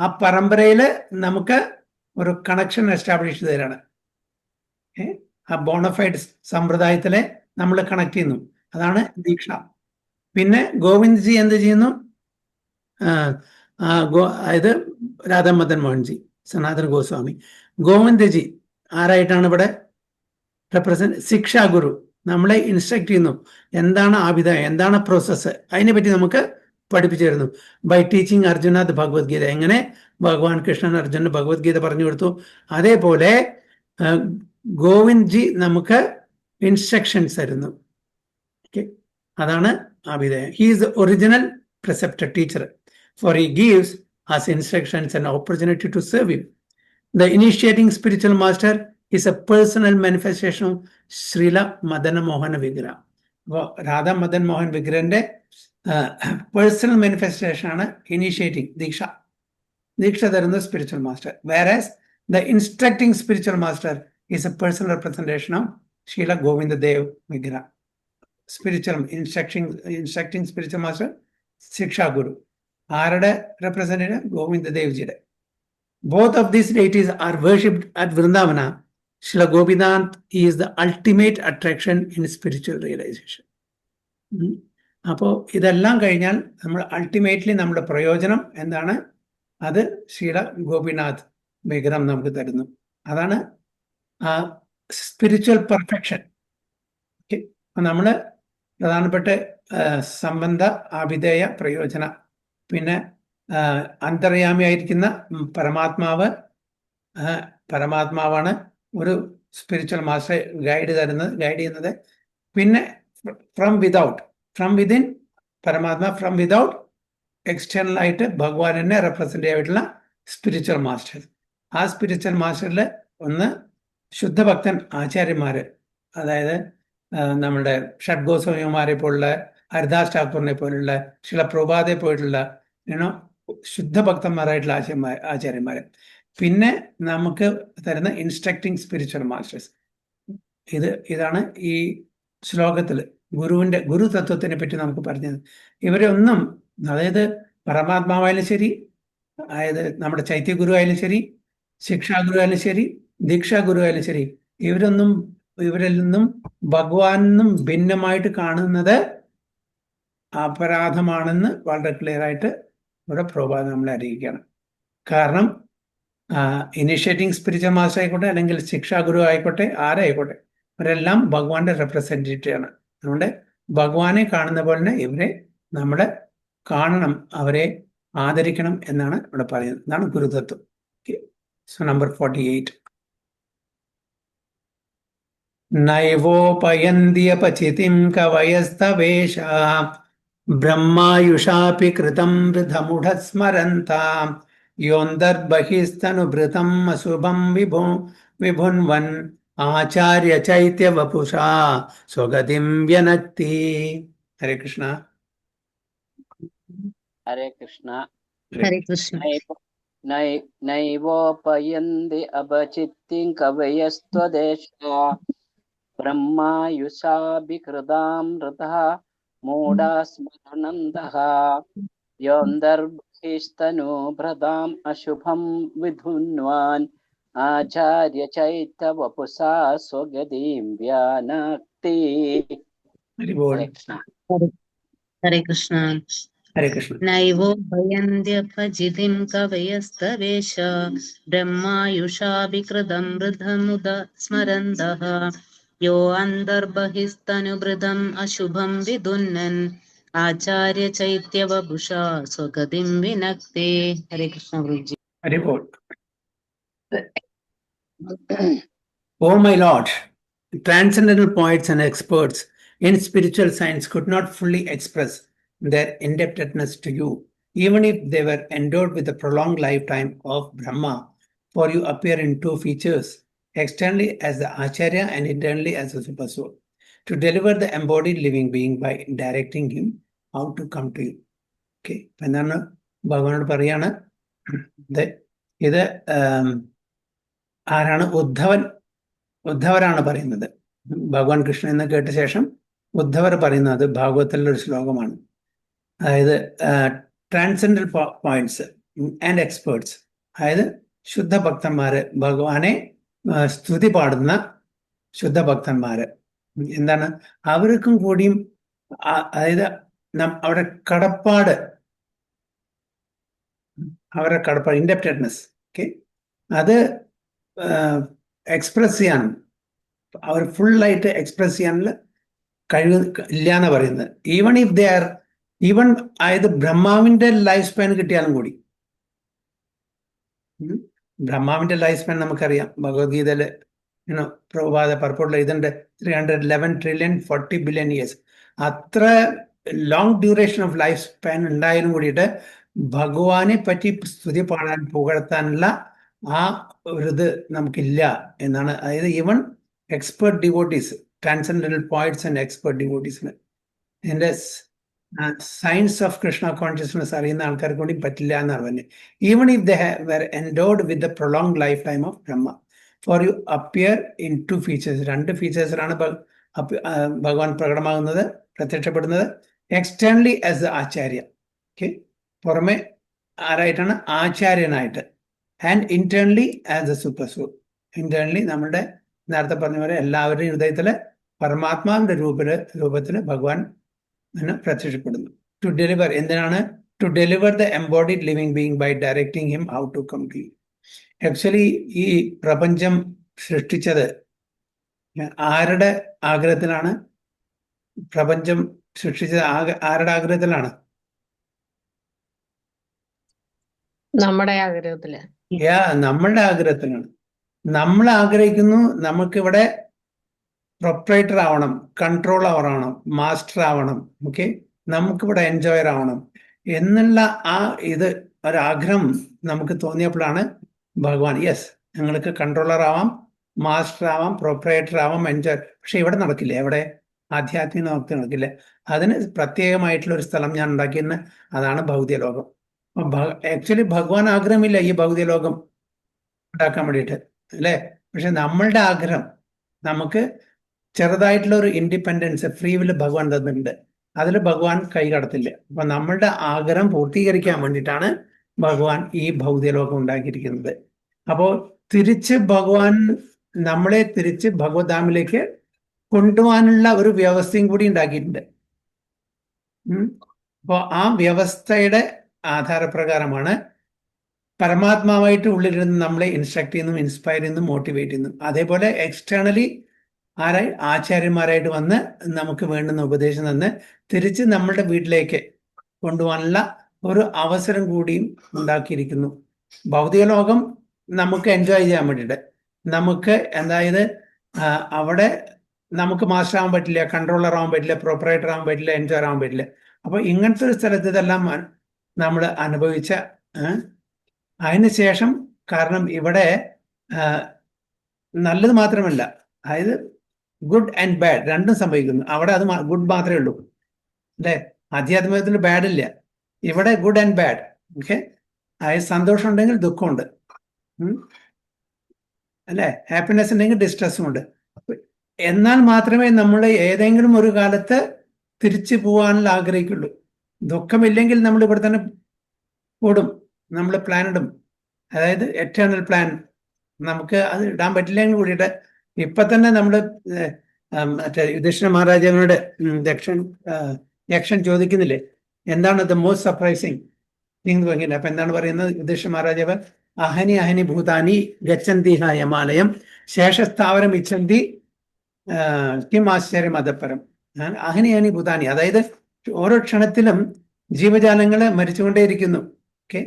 ആ പരമ്പരയിൽ നമുക്ക് ഒരു കണക്ഷൻ എസ്റ്റാബ്ലിഷ് ചെയ്തതാണ്. ആ ബോണഫൈഡ് സമ്പ്രദായത്തിലെ നമ്മൾ കണക്ട് ചെയ്യുന്നു, അതാണ് ദീക്ഷ. പിന്നെ ഗോവിന്ദ്ജി എന്ത് ചെയ്യുന്നു? അതായത് രാധാ മദൻ മോഹൻജി, സനാതന ഗോസ്വാമി. ഗോവിന്ദജി ആരായിട്ടാണ് ഇവിടെ റെപ്രസെന്റ്? ശിക്ഷാ ഗുരു, നമ്മളെ ഇൻസ്ട്രക്ട് ചെയ്യുന്നു. എന്താണ് ആഭിധേയം, എന്താണ് പ്രോസസ്സ്, അതിനെപ്പറ്റി നമുക്ക് പഠിപ്പിച്ചു തരുന്നു. By teaching Arjuna the Bhagavad Gita. എങ്ങനെ ഭഗവാൻ കൃഷ്ണൻ അർജുനന് ഭഗവത്ഗീത പറഞ്ഞു കൊടുത്തു, അതേപോലെ ഗോവിന്ദ്ജി നമുക്ക് ഇൻസ്ട്രക്ഷൻസ് തരുന്നു. അതാണ് ആഭിധേയം. He is the original preceptor teacher, for he gives us instructions and opportunity to serve him. The initiating spiritual master is a personal manifestation of Srila Madana Mohana Vigraha. Radha Madan Mohan Vigrahന്റെ പേഴ്സണൽ മാനിഫെസ്റ്റേഷൻ ആണ് ഇനീഷ്യേറ്റിംഗ് ദീക്ഷ. ദീക്ഷ തരുന്ന spiritual master. Whereas the instructing spiritual master is a personal representation of Srila Govindadev Vigraha. Spiritual instructing spiritual master ശിക്ഷാ ഗുരു. ആരുടെ റെപ്രസെന്റേറ്റീവ്? ഗോവിന്ദദേവ്ജിയുടെ. Both of these deities are worshipped at Vrindavana. Srila Gopinath is the ultimate attraction in spiritual realization. അപ്പോൾ ഇതെല്ലാം കഴിഞ്ഞാൽ നമ്മൾ അൾട്ടിമേറ്റ്ലി നമ്മുടെ പ്രയോജനം എന്താണ്? അത് ശ്രീല ഗോപിനാഥ് വിഗ്രഹം നമുക്ക് തരുന്നു. അതാണ് സ്പിരിച്വൽ പെർഫെക്ഷൻ. നമ്മൾ പ്രധാനപ്പെട്ട സംബന്ധ ആഭിധേയ പ്രയോജന, പിന്നെ അന്തർയാമിയായിരിക്കുന്ന പരമാത്മാവാണ് ഒരു സ്പിരിച്വൽ മാസ്റ്റർ ഗൈഡ് ചെയ്യുന്നത്. പിന്നെ ഫ്രം വിതിൻ പരമാത്മ, ഫ്രം വിതൗട്ട് എക്സ്റ്റേണൽ ആയിട്ട് ഭഗവാനെ റെപ്രസെന്റ് ചെയ്തിട്ടുള്ള സ്പിരിച്വൽ മാസ്റ്റേഴ്സ്. ആ സ്പിരിച്വൽ മാസ്റ്ററിൽ ഒന്ന് ശുദ്ധഭക്തൻ ആചാര്യന്മാര്, അതായത് നമ്മളുടെ ഷഡ്ഗോസ്വാമിമാരെ പോലുള്ള ഹരിദാസ് ഠാക്കൂറിനെ പോലുള്ള ശില പ്രഭുപാദെ പോയിട്ടുള്ള ശുദ്ധ ഭക്തന്മാരായിട്ടുള്ള ആചാര്യന്മാര്. പിന്നെ നമുക്ക് തരുന്ന ഇൻസ്ട്രക്ടിങ് സ്പിരിച്വൽ മാസ്റ്റേഴ്സ്. ഇതാണ് ഈ ശ്ലോകത്തിൽ ഗുരു തത്വത്തിനെ പറ്റി നമുക്ക് പറഞ്ഞത്. ഇവരെ ഒന്നും, അതായത് പരമാത്മാവായാലും ശരി, അതായത് നമ്മുടെ ചൈത്യഗുരു ആയാലും ശരി, ശിക്ഷാഗുരു ആയാലും ശരി, ദീക്ഷാഗുരു ആയാലും ശരി, ഇവരിൽ നിന്നും ഭഗവാനും ഭിന്നമായിട്ട് കാണുന്നത് അപരാധമാണെന്ന് വളരെ ക്ലിയർ ആയിട്ട് ഇവിടെ പ്രഭുപാദ നമ്മളെ അറിയിക്കുകയാണ്. കാരണം ഇനിഷ്യേറ്റിംഗ് സ്പിരിച്വൽ മാസ്റ്റർ ആയിക്കോട്ടെ, അല്ലെങ്കിൽ ശിക്ഷാഗുരു ആയിക്കോട്ടെ, ആരായിക്കോട്ടെ, ഇവരെല്ലാം ഭഗവാന്റെ റെപ്രസെൻറ്റേറ്റീവ് ആണ്. അതുകൊണ്ട് ഭഗവാനെ കാണുന്ന പോലെ തന്നെ ഇവരെ നമ്മൾ കാണണം, അവരെ ആദരിക്കണം എന്നാണ് ഇവിടെ പറയുന്നത്. ഇതാണ് ഗുരുതത്വം. So number 48. നൈവോപയന്ത്യപചിതിം കവയസ്തവേഷ ബ്രഹ്മായുഷാപി കൃതം വൃഥമുഢസ്മരന്താം യോന്തർബഹിസ്തനുഭൃതം അശുഭം വിഭുൻവൻ ആചാര്യ ചൈത്യ വപുഷാ സ്വഗതിം വ്യനക്തി. ഹരേ കൃഷ്ണ. ഹരേ കൃഷ്ണ. ഹരേ കൃഷ്ണ. നൈവോപയന്തി അപചിത്തിം കവയസ്ത്വദേശാ ബ്രഹ്മായുഷാഭികൃതാമൃതഃ മൂഢാസ്മരണന്തഃ യോന്തർബഹിസ്തനൂഭൃതാം അശുഭം വിധുന്വാൻ ആചാര്യ ചൈത്യ വപുഷാ സ്വഗതിം വ്യനക്തി. ഹരേ കൃഷ്ണ. ഹരേ കൃഷ്ണ. ഹരേ കൃഷ്ണ. നൈവോപയന്ത്യപചിതിം കവയസ്തവേഷ ബ്രഹ്മായുഷാഭികൃതം വൃഥമുദ സ്മരന്തഃ യോ അന്തർബഹിസ്തനുഭൃതം അശുഭം വിദുന്നൻ ആചാര്യ ചൈത്യ വപുഷാ സ്വഗതിം വിനക്തേ. ഹരേ കൃഷ്ണ ഗുരുജി. ഹരി ബോൾ. Oh my Lord, transcendental poets and experts in spiritual science could not fully express their indebtedness to you, even if they were endowed with the prolonged lifetime of Brahma, for you appear in two features, externally as the Acharya and internally as a super soul, to deliver the embodied living being by directing him how to come to you. Okay, എന്നാണ് ഭഗവാനോട് പറയാണ്. ഇത് ആരാണ്? ഉദ്ധവരാണ് പറയുന്നത്. ഭഗവാൻ കൃഷ്ണൻ എന്ന് കേട്ട ശേഷം ഉദ്ധവർ പറയുന്നത് ഭാഗവതത്തിലുള്ള ഒരു ശ്ലോകമാണ്. അതായത് ട്രാൻസെൻഡൽ പോയിന്റ്സ് ആൻഡ് എക്സ്പേർട്സ്, അതായത് ശുദ്ധ ഭക്തന്മാര്, ഭഗവാനെ സ്തുതി പാടുന്ന ശുദ്ധ ഭക്തന്മാര് എന്താണ്, അവർക്കും കൂടിയും അതായത് അവരുടെ കടപ്പാട്, ഇൻഡെപ്റ്റഡ്നെസ്, ഓക്കെ, അത് എക്സ്പ്രസ് ചെയ്യാൻ, അവർ ഫുള്ളായിട്ട് എക്സ്പ്രസ് ചെയ്യാനുള്ള കഴിവ് ഇല്ല എന്ന് പറയുന്നത്. ഈവൻ അതായത് ബ്രഹ്മാവിന്റെ ലൈഫ് സ്പാൻ കിട്ടിയാലും കൂടി, ബ്രഹ്മാവിന്റെ ലൈഫ് സ്പാൻ നമുക്കറിയാം, ഭഗവത്ഗീതയില് പ്രഭാത പർപ്പുള്ള ഇതുണ്ട് 311 trillion 40 billion years. അത്ര long duration of life span ഉണ്ടായാലും കൂടിയിട്ട് ഭഗവാനെ പറ്റി സ്തുതി പാടാൻ പുകഴ്ത്താനുള്ള ആ ഒരു ഇത് നമുക്കില്ല എന്നാണ്. അതായത് even expert devotees, transcendental poets and expert ഡിവോട്ടീസിന്, ഇതിന്റെ സയൻസ് ഓഫ് കൃഷ്ണ കോൺഷ്യസ്നെസ് അറിയുന്ന ആൾക്കാർക്ക് കൂടി പറ്റില്ല എന്നാണ് പറഞ്ഞത്. Even if they were endowed with the prolonged life time of Brahma, for you appear in two features. രണ്ട് ഫീച്ചേഴ്സിലാണ് ഭഗവാൻ പ്രകടമാകുന്നത്, പ്രത്യക്ഷപ്പെടുന്നത്. Externally as the acharya, okay, പുറമെ ആരായിട്ടാണ്? ആചാര്യനായിട്ട്. And internally as the super soul. ഇന്റേണലി നമ്മളുടെ നേരത്തെ പറഞ്ഞ പോലെ എല്ലാവരുടെയും ഹൃദയത്തില് പരമാത്മാവിന്റെ രൂപത്തില് ഭഗവാൻ പ്രത്യക്ഷപ്പെടുന്നു. ടു ഡെലിവർ, എന്തിനാണ്? To deliver the embodied living being by directing him how to come to you. Actually ഈ പ്രപഞ്ചം സൃഷ്ടിച്ചത് ആരുടെ ആഗ്രഹത്തിലാണ്? പ്രപഞ്ചം സൃഷ്ടിച്ചത് ആരുടെ ആഗ്രഹത്തിലാണ്? നമ്മുടെ ആഗ്രഹത്തില്. നമ്മളുടെ ആഗ്രഹത്തിലാണ്. നമ്മൾ ആഗ്രഹിക്കുന്നു നമുക്കിവിടെ പ്രൊപ്പറേറ്റർ ആവണം, കൺട്രോൾ ആവണം, മാസ്റ്റർ ആവണം, ഓക്കെ, നമുക്കിവിടെ എൻജോയർ ആവണം എന്നുള്ള ഒരാഗ്രഹം നമുക്ക് തോന്നിയപ്പോഴാണ് ഭഗവാൻ, യെസ്, നിങ്ങൾക്ക് കൺട്രോളർ ആവാം, മാസ്റ്റർ ആവാം, പ്രൊപ്പറേറ്റർ ആവാം, എൻജോയ്. പക്ഷെ ഇവിടെ നടക്കില്ല. എവിടെ? ആധ്യാത്മിക ലോകത്ത് നടക്കില്ല. അതിന് പ്രത്യേകമായിട്ടുള്ള ഒരു സ്ഥലം ഞാൻ ഉണ്ടാക്കിയെന്ന്, അതാണ് ഭൗതിക ലോകം. ആക്ച്വലി ഭഗവാൻ ആഗ്രഹമില്ല ഈ ഭൗതിക ലോകം ഉണ്ടാക്കാൻ വേണ്ടിയിട്ട്, അല്ലേ? പക്ഷെ നമ്മളുടെ ആഗ്രഹം, നമുക്ക് ചെറുതായിട്ടുള്ള ഒരു ഇൻഡിപെൻഡൻസ്, ഫ്രീ വില്ല് ഭഗവാൻ തന്നിട്ടുണ്ട്. അതിൽ ഭഗവാൻ കൈ കടത്തില്ല. അപ്പൊ നമ്മളുടെ ആഗ്രഹം പൂർത്തീകരിക്കാൻ വേണ്ടിയിട്ടാണ് ഭഗവാൻ ഈ ഭൗതിക ലോകം ഉണ്ടാക്കിയിരിക്കുന്നത്. അപ്പോൾ തിരിച്ച് ഭഗവാൻ നമ്മളെ തിരിച്ച് ഭഗവത്ധാമിലേക്ക് കൊണ്ടുപോകാനുള്ള ഒരു വ്യവസ്ഥയും കൂടി ഉണ്ടാക്കിയിട്ടുണ്ട്. അപ്പോൾ ആ വ്യവസ്ഥയുടെ ആധാരപ്രകാരമാണ് പരമാത്മാവായിട്ട് ഉള്ളിലിരുന്ന് നമ്മളെ ഇൻസ്ട്രക്ട് ചെയ്യുന്നു, ഇൻസ്പയർ ചെയ്യുന്നു, മോട്ടിവേറ്റ് ചെയ്യുന്നു. അതേപോലെ എക്സ്റ്റേണലി ആരായി? ആചാര്യന്മാരായിട്ട് വന്ന് നമുക്ക് വേണ്ടുന്ന ഉപദേശം തന്ന് തിരിച്ച് നമ്മളുടെ വീട്ടിലേക്ക് കൊണ്ടുപോകാനുള്ള ഒരു അവസരം കൂടിയും ഉണ്ടാക്കിയിരിക്കുന്നു. ഭൗതിക ലോകം നമുക്ക് എൻജോയ് ചെയ്യാൻ വേണ്ടിയിട്ട്, നമുക്ക് അതായത് അവിടെ നമുക്ക് മാസ്റ്റർ ആവാൻ പറ്റില്ല, കൺട്രോളർ ആവാൻ പറ്റില്ല, പ്രൊപ്പറേറ്റർ ആവാൻ പറ്റില്ല, എൻജോയർ ആവാൻ പറ്റില്ല. അപ്പൊ ഇങ്ങനത്തെ ഒരു സ്ഥലത്ത് ഇതെല്ലാം നമ്മൾ അനുഭവിച്ച അതിനുശേഷം, കാരണം ഇവിടെ നല്ലത് മാത്രമല്ല, അതായത് ഗുഡ് ആൻഡ് ബാഡ് രണ്ടും സംഭവിക്കുന്നു. അവിടെ അത് ഗുഡ് മാത്രമേ ഉള്ളൂ, അല്ലേ? ആധ്യാത്മികത്തിൽ ബാഡ് ഇല്ല. ഇവിടെ ഗുഡ് ആൻഡ് ബാഡ്. ഓക്കെ, അതായത് സന്തോഷം ഉണ്ടെങ്കിൽ ദുഃഖമുണ്ട്, അല്ലേ? ഹാപ്പിനെസ് ഉണ്ടെങ്കിൽ ഡിസ്ട്രെസ്സും ഉണ്ട്. എന്നാൽ മാത്രമേ നമ്മൾ ഏതെങ്കിലും ഒരു കാലത്ത് തിരിച്ചു പോകാനുള്ള ആഗ്രഹിക്കുള്ളൂ. ദുഃഖമില്ലെങ്കിൽ നമ്മൾ ഇവിടെ തന്നെ ഓടും, നമ്മൾ പ്ലാൻ ഇടും. അതായത് എറ്റേണൽ പ്ലാൻ നമുക്ക് അത് ഇടാൻ പറ്റില്ലെങ്കിൽ കൂടിയിട്ട് ഇപ്പൊ തന്നെ നമ്മൾ മറ്റേ യുധിഷ്ഠിര മഹാരാജാവിനോട് യക്ഷൻ ചോദിക്കുന്നില്ലേ, എന്താണ് ദ മോസ്റ്റ് സർപ്രൈസിങ് തിങ് പറഞ്ഞില്ല? അപ്പൊ എന്താണ് പറയുന്നത്? യുധിഷ്ഠിര മഹാരാജാവ് അഹനി അഹനി ഭൂതാനി ഗച്ഛന്തി യമാലയം ശേഷസ്ഥാവരം ഇച്ഛന്തി കിം ആശ്ചര്യം അതപ്പരം. അഹനി അഹനി ഭൂതാനി, അതായത് ഓരോ ക്ഷണത്തിലും ജീവജാലങ്ങളെ മരിച്ചുകൊണ്ടേയിരിക്കുന്നു. ഓക്കെ,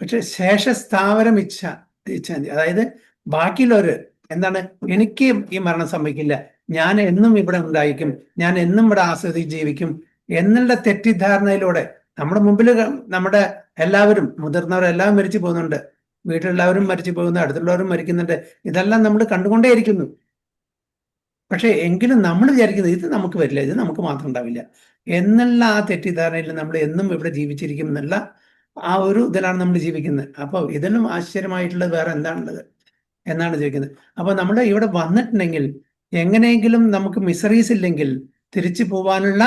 പക്ഷെ ശേഷസ്ഥാവരം ഇച്ഛന്തി, അതായത് ബാക്കിയുള്ളവര് എന്താണ്, എനിക്ക് ഈ മരണം സംഭവിക്കില്ല, ഞാൻ എന്നും ഇവിടെ ഉണ്ടായിരിക്കും, ഞാൻ എന്നും ഇവിടെ ആസ്വദിച്ച് ജീവിക്കും എന്നുള്ള തെറ്റിദ്ധാരണയിലൂടെ നമ്മുടെ മുമ്പിൽ നമ്മുടെ എല്ലാവരും, മുതിർന്നവരെല്ലാം മരിച്ചു പോകുന്നുണ്ട്, വീട്ടിലെല്ലാവരും മരിച്ചു പോകുന്നു, അടുത്തുള്ളവരും മരിക്കുന്നുണ്ട്. ഇതെല്ലാം നമ്മൾ കണ്ടുകൊണ്ടേയിരിക്കുന്നു. പക്ഷെ എങ്കിലും നമ്മൾ വിചാരിക്കുന്നത് ഇത് നമുക്ക് വരില്ല, ഇത് നമുക്ക് മാത്രം ഉണ്ടാവില്ല എന്നുള്ള ആ തെറ്റിദ്ധാരണയിൽ നമ്മൾ എന്നും ഇവിടെ ജീവിച്ചിരിക്കും എന്നുള്ള ആ ഒരു ഇതിലാണ് നമ്മൾ ജീവിക്കുന്നത്. അപ്പോൾ ഇതിനും ആശ്ചര്യമായിട്ടുള്ളത് വേറെ എന്താണുള്ളത് എന്നാണ് ചോദിക്കുന്നത്. അപ്പോൾ നമ്മൾ ഇവിടെ വന്നിട്ടുണ്ടെങ്കിൽ എങ്ങനെയെങ്കിലും നമുക്ക് മിസറീസ് ഇല്ലെങ്കിൽ തിരിച്ചു പോവാനുള്ള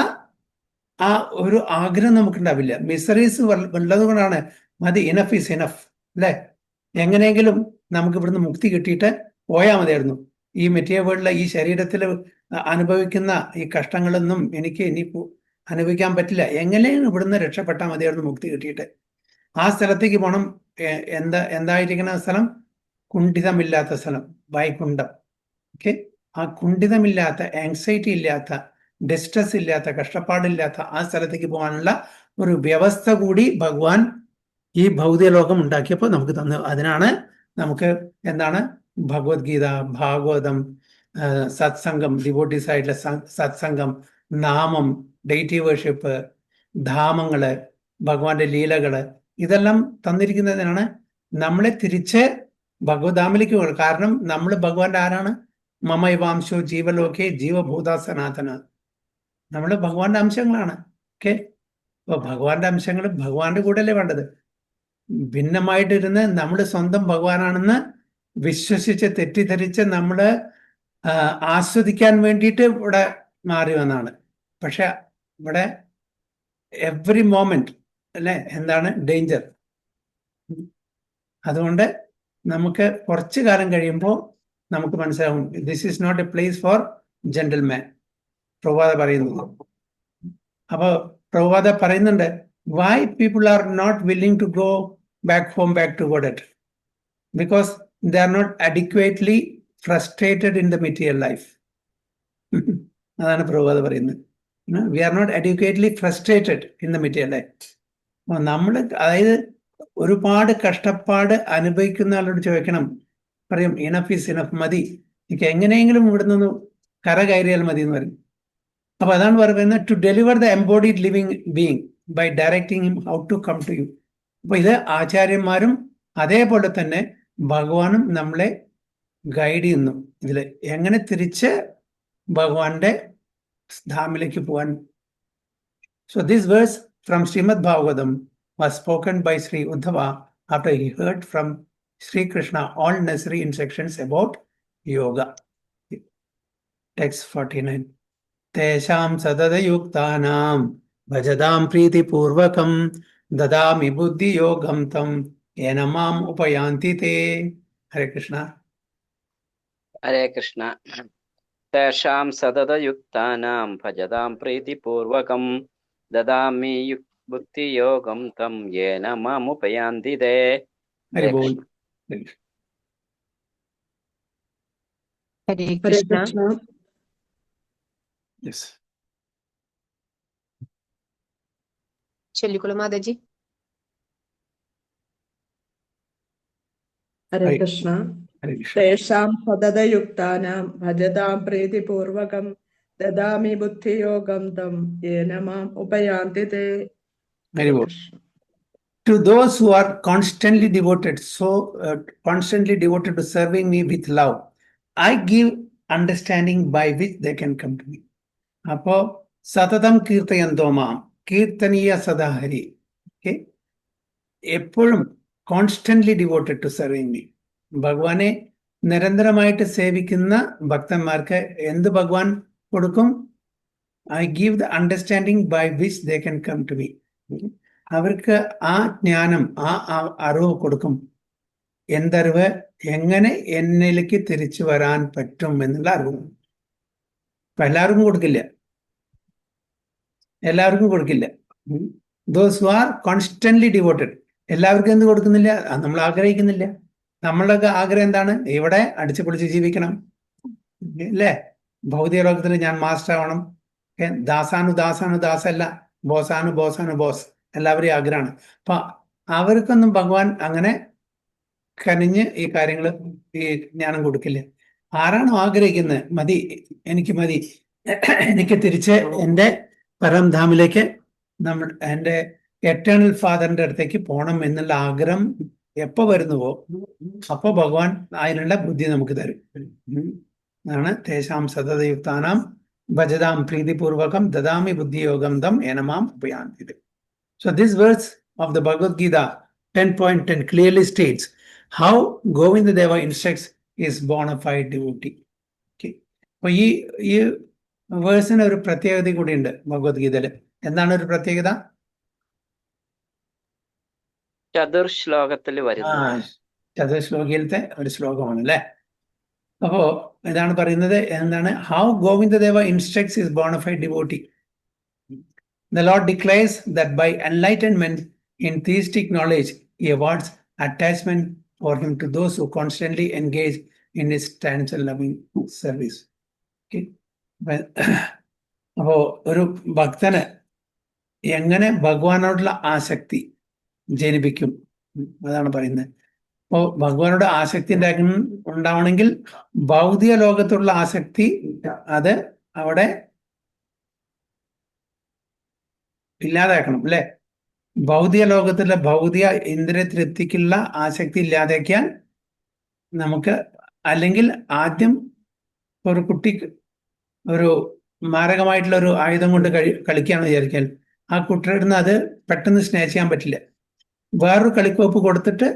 ആ ഒരു ആഗ്രഹം നമുക്കുണ്ടാവില്ല. മിസറീസ് ഉള്ളത് കൊണ്ടാണ് മതി, ഇനഫ് ഈസ് ഇനഫ്, അല്ലേ? എങ്ങനെയെങ്കിലും നമുക്ക് ഇവിടുന്ന് മുക്തി കിട്ടിയിട്ട് പോയാൽ മതിയായിരുന്നു. ഈ മെറ്റീരിയൽ വേൾഡിലെ ഈ ശരീരത്തിൽ അനുഭവിക്കുന്ന ഈ കഷ്ടങ്ങളൊന്നും എനിക്ക് ഇനി അനുഭവിക്കാൻ പറ്റില്ല. എങ്ങനെയും ഇവിടുന്ന് രക്ഷപ്പെട്ടാൽ മതിയായിരുന്നു മുക്തി കിട്ടിയിട്ട്. ആ സ്ഥലത്തേക്ക് പോകണം. എന്തായിരിക്കുന്ന സ്ഥലം? കുണ്ഠിതമില്ലാത്ത സ്ഥലം, വൈകുണ്ഠം. ഓക്കെ, ആ കുണ്ഠിതമില്ലാത്ത, ആങ്സൈറ്റി ഇല്ലാത്ത, ഡിസ്ട്രെസ് ഇല്ലാത്ത, കഷ്ടപ്പാടില്ലാത്ത ആ സ്ഥലത്തേക്ക് പോകാനുള്ള ഒരു വ്യവസ്ഥ കൂടി ഭഗവാൻ ഈ ഭൗതിക ലോകം ഉണ്ടാക്കിയപ്പോൾ നമുക്ക് തന്നു. അതിനാണ് നമുക്ക് എന്താണ് ഭഗവത്ഗീത, ഭാഗവതം, സത്സംഗം, ഡിവോട്ടീസ് ആയിട്ടുള്ള സത്സംഗം, നാമം, ഡെയിറ്റി വർഷിപ്പ്, ധാമങ്ങള്, ഭഗവാന്റെ ലീലകള്, ഇതെല്ലാം തന്നിരിക്കുന്നതിനാണ് നമ്മളെ തിരിച്ച് ഭഗവത്ധാമിലേക്ക് പോകുന്നത്. കാരണം നമ്മൾ ഭഗവാന്റെ ആരാണ്? മമൈവാംശോ ജീവലോകെ ജീവഭൂത സനാതന. നമ്മൾ ഭഗവാന്റെ അംശങ്ങളാണ്. ഓക്കെ, അപ്പൊ ഭഗവാന്റെ അംശങ്ങൾ ഭഗവാന്റെ കൂടെയല്ലേ വേണ്ടത്. ഭിന്നമായിട്ടിരുന്ന് നമ്മൾ സ്വന്തം ഭഗവാനാണെന്ന് വിശ്വസിച്ച് തെറ്റിദ്ധരിച്ച് നമ്മൾ ആസ്വദിക്കാൻ വേണ്ടിയിട്ട് ഇവിടെ മാറി വന്നാണ്. പക്ഷെ ഇവിടെ എവറി മോമെന്റ്, അല്ലെ, എന്താണ് ഡേഞ്ചർ. അതുകൊണ്ട് നമുക്ക് കുറച്ചു കാലം കഴിയുമ്പോൾ നമുക്ക് മനസ്സിലാവും this is not a place for gentleman. Prabhupada പറയുന്നു. അപ്പൊ പ്രഭുപാദ പറയുന്നുണ്ട്, why people are not willing to go back home, back to Godhead? Because they are not adequately frustrated in the material life. അതാണ് പ്രഭുപാദ പറയുന്നത്. We are not adequately frustrated in the material life. നമ്മൾ, അതായത് ഒരുപാട് കഷ്ടപ്പാട് അനുഭവിക്കുന്ന ആളോട് ചോദിക്കണം, പറയും ഇനഫ് ഈസ് ഇനഫ്, മതി, എനിക്ക് എങ്ങനെയെങ്കിലും ഇവിടെ നിന്ന് കര കയറിയാൽ മതി എന്ന് പറയും. അപ്പൊ അതാണ് പറയുന്നത്, to deliver the embodied living being by directing him how to come to you. അപ്പൊ ഇത് ആചാര്യന്മാരും അതേപോലെ തന്നെ ഭഗവാനും നമ്മളെ ഗൈഡ് ചെയ്യുന്നു ഇതില് എങ്ങനെ തിരിച്ച് ഭഗവാന്റെ ധാമിലേക്ക് പോകാൻ. So this verse from Srimad Bhagavatam was spoken by Sri Uddhava after he heard from Sri Krishna all necessary instructions about yoga. Text 49. Tesham sadada yuktanam bhajadam priti purvakam dadami buddhi yogam tam enamam upayanti te. Hare Krishna. Hare Krishna. Tesham sadadayuktanam bhajadam priti-purvakam dadami buddhi yogam tam yena mamupayanti te. Hare Bol. Hare Hare Krishna. Krishna. Yes. ചൊല്ലിക്കൊള്ളു Mataji. Hare Hare Krishna. Hare Krishna. തേഷാം സതതയുക്താനാം ഭജതാം പ്രീതിപൂർവകം ദദാമി ബുദ്ധിയോഗം തം യേന മാം ഉപയാന്തി തേ. Hare Bol. To those who are constantly devoted to serving me with love, I give understanding by which they can come to me. Apo satatam kirtayantomam kirtaniya sadahari. Okay? എപ്പോഴും constantly devoted to serving me. ഭഗവാനെ നിരന്തരമായിട്ട് സേവിക്കുന്ന ഭക്തന്മാർക്ക് എന്ത് ഭഗവാൻ കൊടുക്കും? I give the understanding by which they can come to me. അവർക്ക് ആ ജ്ഞാനം, ആ അറിവ് കൊടുക്കും. എന്തറിവ്? എങ്ങനെ എന്നിലേക്ക് തിരിച്ചു വരാൻ പറ്റും എന്നുള്ള അറിവ്. അപ്പൊ എല്ലാവർക്കും കൊടുക്കില്ല. Those who are constantly devoted. എല്ലാവർക്കും എന്ത് കൊടുക്കുന്നില്ല? നമ്മൾ ആഗ്രഹിക്കുന്നില്ല. നമ്മളുടെ ആഗ്രഹം എന്താണ്? ഇവിടെ അടിച്ചു പൊളിച്ച് ജീവിക്കണം, അല്ലേ? ഭൗതിക ലോകത്തിൽ ഞാൻ മാസ്റ്റർ ആവണം. ദാസല്ല, ബോസ്. എല്ലാവരെയും ആഗ്രഹമാണ്. അപ്പൊ അവർക്കൊന്നും ഭഗവാൻ അങ്ങനെ കനിഞ്ഞ് ഈ കാര്യങ്ങൾ, ഈ ജ്ഞാനം കൊടുക്കില്ല. ആരാണോ ആഗ്രഹിക്കുന്നത്, എനിക്ക് തിരിച്ച് എൻ്റെ പരംധാമിലേക്ക്, എൻ്റെ എറ്റേണൽ ഫാദറിന്റെ അടുത്തേക്ക് പോകണം എന്നുള്ള ആഗ്രഹം എപ്പോ വരുന്നുവോ അപ്പൊ ഭഗവാൻ അതിനുള്ള ബുദ്ധി നമുക്ക് തരും. ആണ് തേശാം സതതയുക്താനാം ഭജതാം പ്രീതിപൂർവകം ദദാമി ബുദ്ധിയോഗം തം ഏനമാം ഉപയാന്തി. So this verse of the Bhagavad Gita 10.10 clearly states how Govinda Deva instructs his bona fide devotee. Okay. അപ്പൊ ഈ വേഴ്സിന് ഒരു പ്രത്യേകത കൂടിയുണ്ട് ഭഗവത്ഗീതയില്. എന്താണ് ഒരു പ്രത്യേകത? ചതുർശ്ലോകത്തിൽ വരുന്നത്. ചതുർശ്ലോകിയിലത്തെ ഒരു ശ്ലോകമാണ് അല്ലെ. അപ്പോ ഇതാണ് പറയുന്നത്. എന്താണ്? How Govindadeva instructs his bona fide devotee. The Lord declares that by enlightenment in theistic knowledge, he awards attachment for him to those who constantly engage in his transcendental loving service. Okay. അപ്പോ ഒരു ഭക്തന് എങ്ങനെ ഭഗവാനോടുള്ള ആസക്തി ജനിപ്പിക്കും അതാണ് പറയുന്നത്. അപ്പോ ഭഗവാനോട് ആസക്തി ഉണ്ടാവണമെങ്കിൽ ഭൗതിക ലോകത്തുള്ള ആസക്തി അത് അവിടെ ഇല്ലാതാക്കണം, അല്ലെ? ഭൗതിക ലോകത്തിലെ ഭൗതിക ഇന്ദ്രിയ തൃപ്തിക്കുള്ള ആസക്തി ഇല്ലാതാക്കിയാൽ നമുക്ക്, അല്ലെങ്കിൽ ആദ്യം ഒരു കുട്ടിക്ക് ഒരു മാരകമായിട്ടുള്ള ഒരു ആയുധം കൊണ്ട് കളിക്കുകയാണെന്ന് വിചാരിക്കാൻ ആ കുട്ടിയുടെ അത് പെട്ടെന്ന് സ്നേഹിക്കാൻ പറ്റില്ല. വേറൊരു കളിക്കോപ്പ് കൊടുത്തിട്ട്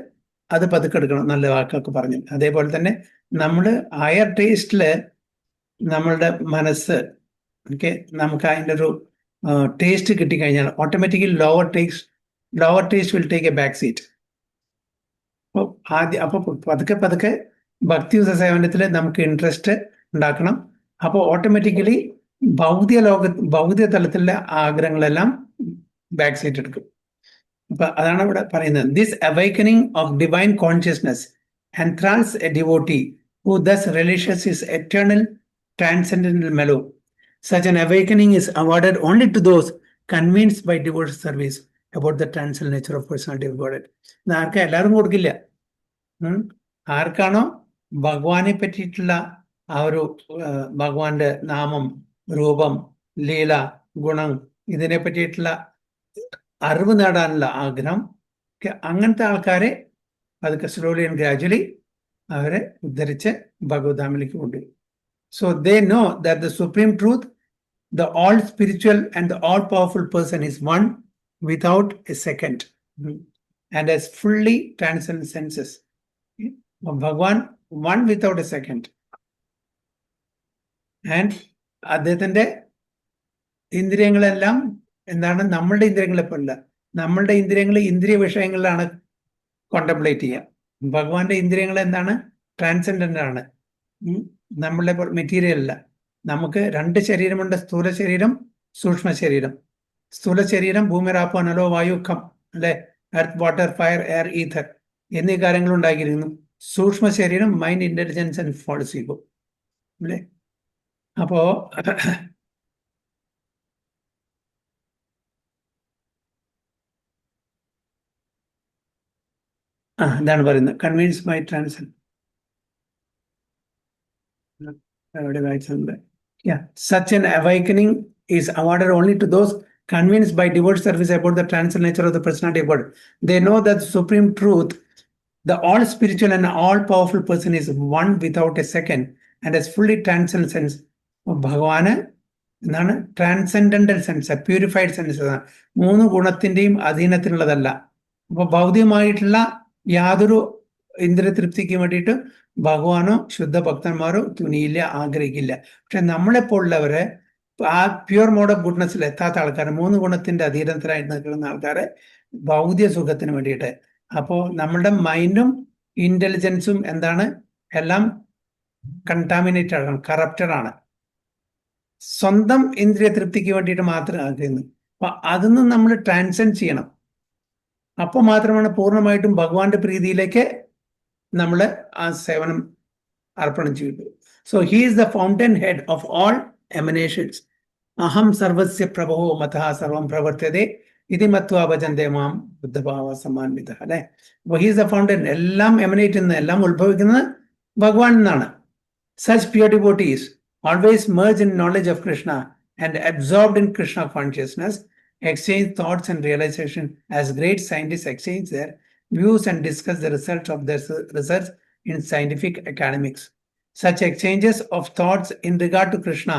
അത് പതുക്കെടുക്കണം, നല്ല വാക്കൊക്കെ പറഞ്ഞു. അതേപോലെ തന്നെ നമ്മൾ ഹയർ ടേസ്റ്റില് നമ്മളുടെ മനസ്സ്, ഓക്കെ, നമുക്ക് അതിൻ്റെ ഒരു ടേസ്റ്റ് കിട്ടിക്കഴിഞ്ഞാൽ automatically lower taste will take A back seat. അപ്പോൾ പതുക്കെ ഭക്തി സേവനത്തിൽ നമുക്ക് ഇൻട്രസ്റ്റ് ഉണ്ടാക്കണം. അപ്പോൾ ഓട്ടോമാറ്റിക്കലി ഭൗതിക തലത്തിലുള്ള ആഗ്രഹങ്ങളെല്ലാം ബാക്ക് സീറ്റ് എടുക്കും. അപ്പൊ അതാണ് ഇവിടെ പറയുന്നത്. This awakening of divine consciousness enthralls a devotee who thus relishes his eternal transcendental mellow. Such an awakening is awarded only to those convinced by devoted service about the transcendental nature of personality of Godhead. ആർക്കാ? എല്ലാവരും കൊടുക്കില്ല. ആർക്കാണോ ഭഗവാനെ പറ്റിയിട്ടുള്ള ആ ഒരു ഭഗവാന്റെ നാമം, രൂപം, ലീല, ഗുണം, ഇതിനെ പറ്റിയിട്ടുള്ള അറിവ് നേടാനുള്ള ആഗ്രഹം, അങ്ങനത്തെ ആൾക്കാരെ അതൊക്കെ സ്ലോലി ആൻഡ് ഗ്രാജുവലി അവരെ ഉദ്ധരിച്ച് ഭഗവദ്ധാമിലേക്ക് കൊണ്ടുപോയി. So they know that the supreme truth, the all spiritual and the all powerful person is one without a second, and has fully transcended senses. Bhagwan one without a second. And അദ്ദേഹത്തിന്റെ ഇന്ദ്രിയങ്ങളെല്ലാം എന്താണ്? നമ്മളുടെ ഇന്ദ്രിയങ്ങളെ പോലല്ല. നമ്മളുടെ ഇന്ദ്രിയങ്ങൾ ഇന്ദ്രിയ വിഷയങ്ങളിലാണ് കോണ്ടംപ്ലേറ്റ് ചെയ്യുക. ഭഗവാന്റെ ഇന്ദ്രിയങ്ങൾ എന്താണ്? ട്രാൻസെൻഡന്റ് ആണ്. നമ്മളുടെ മെറ്റീരിയൽ അല്ല. നമുക്ക് രണ്ട് ശരീരമുണ്ട്, സ്ഥൂല ശരീരം, സൂക്ഷ്മ ശരീരം. സ്ഥൂല ശരീരം ഭൂമി, രാപ്പോ, നലോ, വായു, ഖം, അല്ലെ, earth, water, fire, air, ether എന്നീ കാര്യങ്ങൾ ഉണ്ടാക്കിയിരിക്കുന്നു. സൂക്ഷ്മ ശരീരം mind, intelligence and false ego, അല്ലേ? അപ്പോ എന്താണ് പറയുന്നത്? Convince by transcend. Yeah, such an awakening is awarded only to those convinced by devout service about the transcendent nature of the personality of God. They know that the supreme truth, the all spiritual and all powerful person is one without a second and has fully transcendent sense. ഭഗവാന് എന്താണ്? Transcendental sense, purified sense. മൂന്ന് ഗുണത്തിന്റെയും അധീനത്തിനുള്ളതല്ല. അപ്പൊ ഭൗതികമായിട്ടുള്ള യാതൊരു ഇന്ദ്രിയ തൃപ്തിക്ക് വേണ്ടിയിട്ട് ഭഗവാനോ ശുദ്ധ ഭക്തന്മാരോ തുനിയില്ല, ആഗ്രഹിക്കില്ല. പക്ഷെ നമ്മളെപ്പോലുള്ളവരെ, ആ പ്യുവർ മോഡ് ഓഫ് ഗുഡ്നെസ്സിൽ എത്താത്ത ആൾക്കാരെ, മൂന്ന് ഗുണത്തിന്റെ അധീനത്തിലായിട്ട് നിൽക്കുന്ന ആൾക്കാരെ ഭൗതിക സുഖത്തിന് വേണ്ടിയിട്ട്. അപ്പോൾ നമ്മളുടെ മൈൻഡും ഇന്റലിജൻസും എന്താണ്? എല്ലാം കണ്ടാമിനേറ്റഡ് ആണ്, കറപ്റ്റഡ് ആണ്. സ്വന്തം ഇന്ദ്രിയ തൃപ്തിക്ക് വേണ്ടിയിട്ട് മാത്രം ആഗ്രഹിക്കുന്നു. അപ്പൊ അതൊന്നും നമ്മൾ ട്രാൻസെൻഡ് ചെയ്യണം. അപ്പോൾ മാത്രമാണ് പൂർണ്ണമായിട്ടും ഭഗവാന്റെ പ്രീതിയിലേക്ക് നമ്മൾ ആ സേവനം അർപ്പണം ചെയ്തു. So he is the fountain head of all emanations. അഹം സർവസ്യ പ്രഭോ മതഃ സർവം പ്രവർത്തതേ ഇതി മത്വാ ഭജന്തേ മാം ബുദ്ധഭാവ സമാൻവിത, അല്ലെ? അപ്പോൾ ഹി ഈസ് ദ ഫൗണ്ടൻ. എല്ലാം എമനേറ്റ് ചെയ്യുന്നത്, എല്ലാം ഉത്ഭവിക്കുന്നത് ഭഗവാൻ നിന്നാണ്. Such pure devotees always merge in knowledge of Krishna and absorbed in Krishna consciousness, exchange thoughts and realization as great scientists exchange their views and discuss the results of their research in scientific academics. Such exchanges of thoughts in regard to Krishna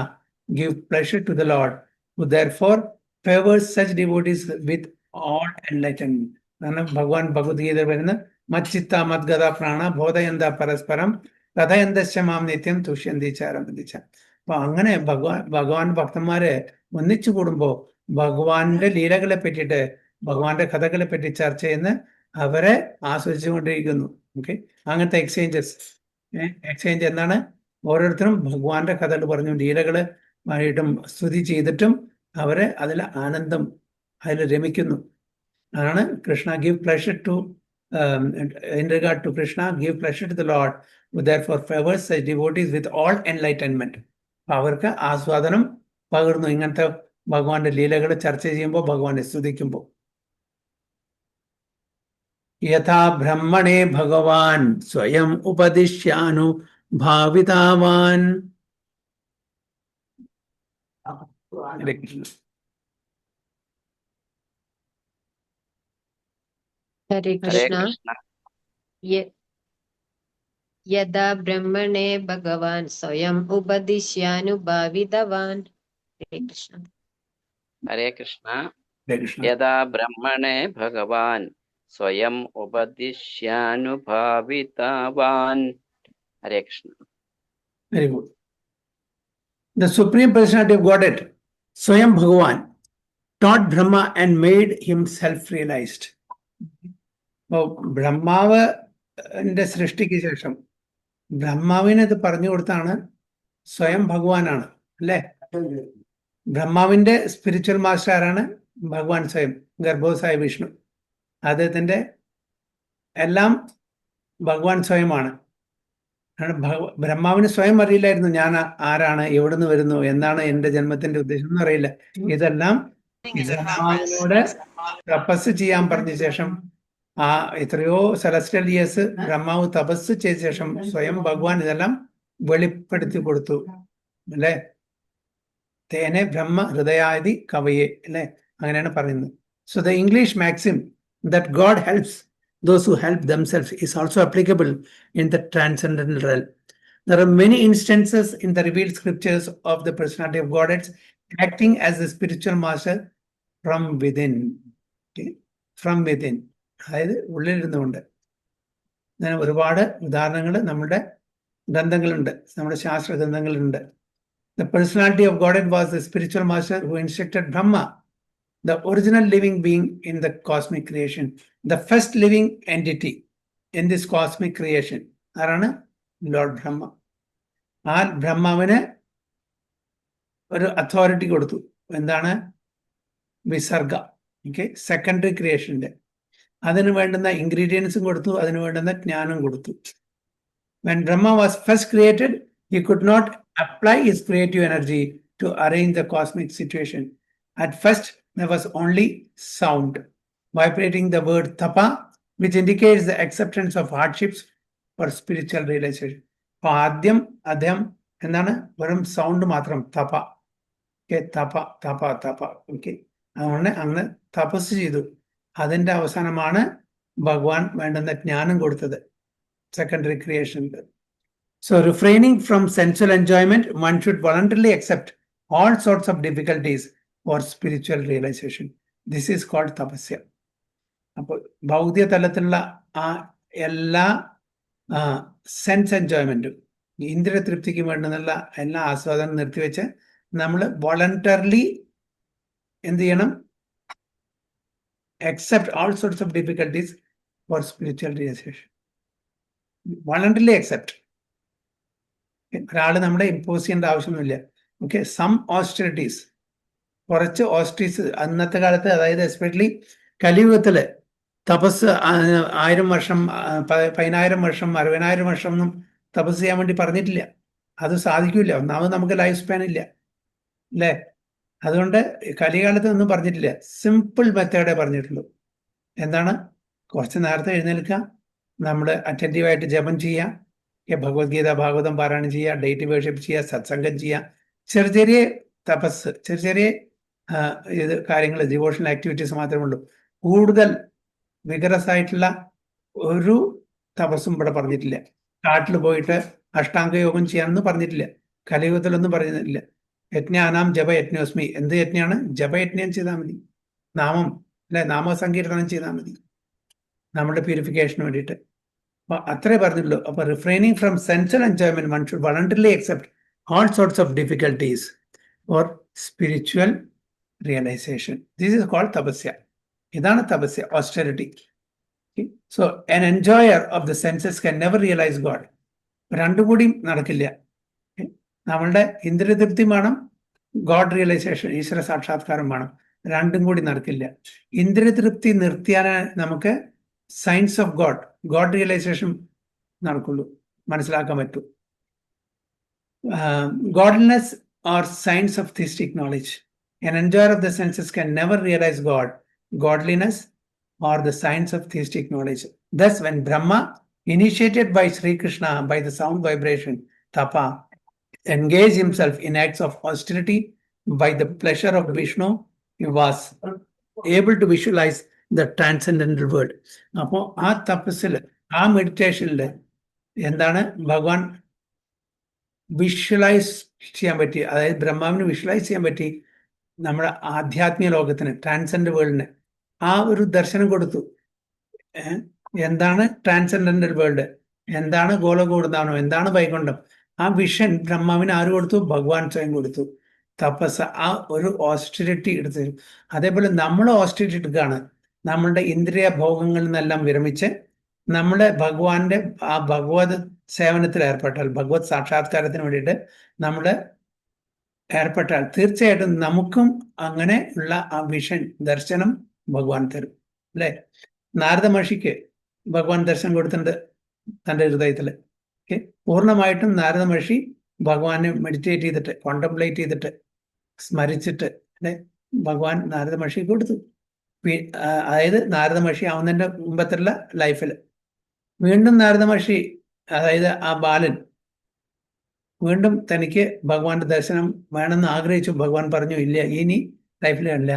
give pleasure to the Lord, who therefore favors such devotees with all enlightenment. Bhagavan Bhagavad Gita പറയുന്ന മച്ചിത്ത മദ്ഗത പ്രാണ ബോധയന്ത പരസ്പരം കഥയന്തശ്ചമാം നിത്യം തുഷ്യന്തി ചാരംബന്ധിച്ച. അപ്പൊ അങ്ങനെ ഭഗവാൻ ഭക്തന്മാരെ ഒന്നിച്ചു കൂടുമ്പോൾ ഭഗവാന്റെ ലീലകളെ പറ്റിയിട്ട്, ഭഗവാന്റെ കഥകളെ പറ്റി ചർച്ച ചെയ്യുന്ന അവരെ ആസ്വദിച്ചുകൊണ്ടിരിക്കുന്നു. ഓക്കെ, അങ്ങനത്തെ എക്സ്ചേഞ്ച് എന്താണ്? ഓരോരുത്തരും ഭഗവാന്റെ കഥകൾ പറഞ്ഞു, ലീലകള് ആയിട്ടും സ്തുതി ചെയ്തിട്ടും അവരെ അതിൽ ആനന്ദം, അതിൽ രമിക്കുന്നു. അതാണ് Krishna give pleasure to, in regard to Krishna, give pleasure to the Lord, who therefore favors such devotees with all enlightenment. അവർക്ക് ആസ്വാദനം പകർന്നു ഇങ്ങനത്തെ ഭഗവാന്റെ ലീലകൾ ചർച്ച ചെയ്യുമ്പോൾ, ഭഗവാനെ സ്തുതിക്കുമ്പോൾ. യഥാ ബ്രഹ്മണേ ഭഗവാൻ സ്വയം ഉപദിശ്യാനു ഭാവിതാവാൻ. ഹരേ കൃഷ്ണ. ഹരേ ഹരേ കൃഷ്ണ. കൃഷ്ണ. യഥാ ബ്രഹ്മണേ ഭഗവാൻ സ്വയം ഉപദിശ്യാനുഭാവിതവാൻ. ഹരേ കൃഷ്ണ. ഹരേ കൃഷ്ണ. ഹരേ കൃഷ്ണ. യഥാ ബ്രഹ്മണേ ഭഗവാൻ സ്വയം ഉപദിശ്യാനുഭാവിതവാൻ. ഹരേ Krishna. Very good. The Supreme Personality of Godhead, Swayam Bhagavan, taught Brahma and made himself realized. ബ്രഹ്മാവിന്റെ സൃഷ്ടിക്ക് ശേഷം ബ്രഹ്മാവിന് ഇത് പറഞ്ഞു കൊടുത്താണ് സ്വയം ഭഗവാനാണ്, അല്ലേ? ബ്രഹ്മാവിന്റെ സ്പിരിച്വൽ മാസ്റ്റർ ആരാണ്? ഭഗവാൻ സ്വയം, ഗർഭോസായ വിഷ്ണു. അദ്ദേഹത്തിന്റെ എല്ലാം ഭഗവാൻ സ്വയമാണ്. ബ്രഹ്മാവിന് സ്വയം അറിയില്ലായിരുന്നു ഞാൻ ആരാണ്, എവിടുന്ന് വരുന്നു, എന്താണ് എന്റെ ജന്മത്തിന്റെ ഉദ്ദേശം എന്ന് അറിയില്ല. ഇതെല്ലാം ബ്രഹ്മാവിനോട് തപസ് ചെയ്യാൻ പറഞ്ഞ ശേഷം, ആ എത്രയോ സെലസ്റ്റിയൽ ഇയേഴ്സ് ബ്രഹ്മാവ് തപസ് ചെയ്ത ശേഷം സ്വയം ഭഗവാൻ ഇതെല്ലാം വെളിപ്പെടുത്തി കൊടുത്തു, അല്ലെ? തേനെ ബ്രഹ്മ ഹൃദയാദി കവയെ, അല്ലെ? അങ്ങനെയാണ് പറയുന്നത്. So the English Maxim that God helps those who help themselves, is also applicable in the transcendental realm. There are many instances in the revealed scriptures of the personality of Godhead acting as the spiritual master from within. Okay? From within. അതായത് ഉള്ളിലിരുന്നുകൊണ്ട്. അങ്ങനെ ഒരുപാട് ഉദാഹരണങ്ങൾ നമ്മുടെ ഗ്രന്ഥങ്ങളുണ്ട്, നമ്മുടെ ശാസ്ത്ര ഗ്രന്ഥങ്ങളുണ്ട്. The personality of Godhead was the spiritual master who instructed Brahma, the original living being in the cosmic creation, the first living entity in this cosmic creation. ആരാണ്? ലോർഡ് ബ്രഹ്മ. ആ ബ്രഹ്മാവിന് ഒരു അതോറിറ്റി കൊടുത്തു. എന്താണ്? വിസർഗ. ഓക്കെ, സെക്കൻഡറി ക്രിയേഷന്റെ അതിന് വേണ്ടുന്ന ഇൻഗ്രീഡിയൻസും കൊടുത്തു, അതിന് വേണ്ടുന്ന ജ്ഞാനം കൊടുത്തു. When Brahma was first created, he could not apply his creative energy to arrange the cosmic situation. At first, there was only sound, vibrating the word tapa, which indicates the acceptance of hardships for spiritual realization. അപ്പോൾ ആദ്യം അദ്ദേഹം എന്താണ്? വെറും സൗണ്ട് മാത്രം, തപ. ഓക്കെ, തപ തപ തപ. ഓക്കെ, അതുകൊണ്ട് അങ്ങനെ തപസ് ചെയ്തു. അതിൻ്റെ അവസാനമാണ് ഭഗവാൻ വേണ്ടുന്ന ജ്ഞാനം കൊടുത്തത്, secondary creation. So refraining from sensual enjoyment, one should voluntarily accept all sorts of difficulties for spiritual realization. This is called tapasya. അപ്പോൾ ഭൗതിക തലത്തിലുള്ള ആ എല്ലാ സെൻസ് എൻജോയ്മെന്റും ഇന്ദ്രിയ തൃപ്തിക്ക് വേണ്ടുന്നുള്ള എല്ലാ ആസ്വാദനം നിർത്തിവെച്ച് നമ്മൾ വോളണ്ടറിലി എന്ത് ചെയ്യണം? accept all sorts of difficulties for spiritual realization. Voluntarily accept. ഒരാള് നമ്മളെ ഇമ്പോസ് ചെയ്യേണ്ട ആവശ്യമൊന്നുമില്ല. ഓക്കെ, സം ഓസ്റ്ററിറ്റീസ്, കുറച്ച് ഓസ്റ്ററീസ് അന്നത്തെ കാലത്ത്, അതായത് എസ്പെഷ്യലി കലിയുഗത്തില് തപസ് 1000 വർഷം, 10,000 വർഷം, 60,000 വർഷം ഒന്നും തപസ് ചെയ്യാൻ വേണ്ടി പറഞ്ഞിട്ടില്ല. അത് സാധിക്കില്ല. ഒന്നാമത് നമുക്ക് ലൈഫ് സ്പാൻ ഇല്ല, അല്ലേ? അതുകൊണ്ട് കലികാലത്ത് ഒന്നും പറഞ്ഞിട്ടില്ല. സിമ്പിൾ മെത്തേഡേ പറഞ്ഞിട്ടുള്ളൂ. എന്താണ്? കുറച്ച് നേരത്തെ എഴുന്നേൽക്കുക, നമ്മൾ അറ്റൻറ്റീവായിട്ട് ജപം ചെയ്യുക, ഭഗവത്ഗീത ഭാഗവതം പാരായണം ചെയ്യുക, ഡേറ്റ് വേർഷിപ്പ് ചെയ്യുക, സത്സംഗം ചെയ്യുക, ചെറിയ ചെറിയ തപസ്, ചെറിയ ചെറിയ ഇത് കാര്യങ്ങൾ, ഡിവോഷണൽ ആക്ടിവിറ്റീസ് മാത്രമേ ഉള്ളൂ. കൂടുതൽ വിഗറസ് ആയിട്ടുള്ള ഒരു തപസ്സും ഇവിടെ പറഞ്ഞിട്ടില്ല. കാട്ടിൽ പോയിട്ട് അഷ്ടാംഗ യോഗം ചെയ്യാനൊന്നും പറഞ്ഞിട്ടില്ല. കലിയുഗത്തിലൊന്നും പറഞ്ഞിട്ടില്ല. യജ്ഞാനാം ജപ യജ്ഞോസ്മി. എന്ത് യജ്ഞാണ്? ജപയജ്ഞം ചെയ്താൽ മതി, നാമം, അല്ലെ, നാമസങ്കീർത്തനം ചെയ്താൽ മതി നമ്മുടെ പ്യൂരിഫിക്കേഷന് വേണ്ടിയിട്ട്. അപ്പൊ അത്രേ പറഞ്ഞുള്ളൂ. അപ്പൊ refraining from sensual enjoyment, one should voluntarily accept all sorts of difficulties for spiritual realization. This is called tapasya. Idana tapasya, austerity. Okay? So an enjoyer of the senses can never realize God. രണ്ടു കൂടി നടക്കില്ല. നമ്മളുടെ ഇന്ദ്രിയതൃപ്തി വേണം, ഗോഡ് റിയലൈസേഷൻ, ഈശ്വര സാക്ഷാത്കാരം വേണം. രണ്ടും കൂടി നടക്കില്ല. ഇന്ദ്രിയതൃപ്തി നിർത്തിയാൽ നമുക്ക് science of God, God realisation നടക്കുള്ളൂ, മനസ്സിലാക്കാൻ പറ്റൂ. Godliness or science of theistic knowledge. An enjoyer of the senses can never realize God, godliness, or the science of theistic knowledge. Thus, when Brahma, initiated by Sri Krishna by the sound vibration, tapa, engaged himself in acts of austerity by the pleasure of Vishnu, he was able to visualize the transcendental world. അപ്പോൾ ആ തപസ്സിൽ, ആ മെഡിറ്റേഷനിൽ എന്താണ് ഭഗവാൻ വിഷ്വലൈസ് ചെയ്യാൻ പറ്റി, അതായത് ബ്രഹ്മാവിന് വിഷ്വലൈസ് ചെയ്യാൻ പറ്റി നമ്മുടെ ആധ്യാത്മിക ലോകത്തിന്, ട്രാൻസെൻഡ് വേൾഡിന് ആ ഒരു ദർശനം കൊടുത്തു. എന്താണ് ട്രാൻസെൻഡന്റൽ വേൾഡ്, എന്താണ് ഗോളകൂടുന്നാണോ, എന്താണ് വൈകുണ്ഠം, ആ വിഷൻ ബ്രഹ്മാവിന് ആര് കൊടുത്തു? ഭഗവാൻ സ്വയം കൊടുത്തു. തപസ് ആ ഒരു ഓസ്റ്ററിറ്റി എടുത്തു. അതേപോലെ നമ്മൾ ഓസ്റ്ററിറ്റി എടുക്കുകയാണ്. നമ്മളുടെ ഇന്ദ്രിയ ഭോഗങ്ങളിൽ നിന്നെല്ലാം വിരമിച്ച് നമ്മുടെ ഭഗവാന്റെ ആ ഭഗവത് സേവനത്തിൽ ഏർപ്പെട്ടാൽ, ഭഗവത് സാക്ഷാത്കാരത്തിന് വേണ്ടിയിട്ട് നമ്മൾ ഏർപ്പെട്ടാൽ തീർച്ചയായിട്ടും നമുക്കും അങ്ങനെ ഉള്ള ആ വിഷൻ, ദർശനം ഭഗവാൻ തരും, അല്ലെ? നാരദ മഹർഷിക്ക് ഭഗവാൻ ദർശനം കൊടുത്തിട്ടുണ്ട് തൻ്റെ ഹൃദയത്തിൽ. ഓക്കെ, പൂർണ്ണമായിട്ടും നാരദ മഹർഷി ഭഗവാനെ മെഡിറ്റേറ്റ് ചെയ്തിട്ട്, കോണ്ടംപ്ലേറ്റ് ചെയ്തിട്ട്, സ്മരിച്ചിട്ട്, അല്ലെ, ഭഗവാൻ നാരദ മഹർഷി കൊടുത്തു. അതായത് നാരദ മഹർഷി ആവുന്നതിൻ്റെ മുമ്പത്തുള്ള ലൈഫിൽ വീണ്ടും നാരദ മഹർഷി, അതായത് ആ ബാലൻ വീണ്ടും തനിക്ക് ഭഗവാന്റെ ദർശനം വേണമെന്ന് ആഗ്രഹിച്ചു. ഭഗവാൻ പറഞ്ഞു, ഇല്ല, ഇനി ലൈഫിലല്ല,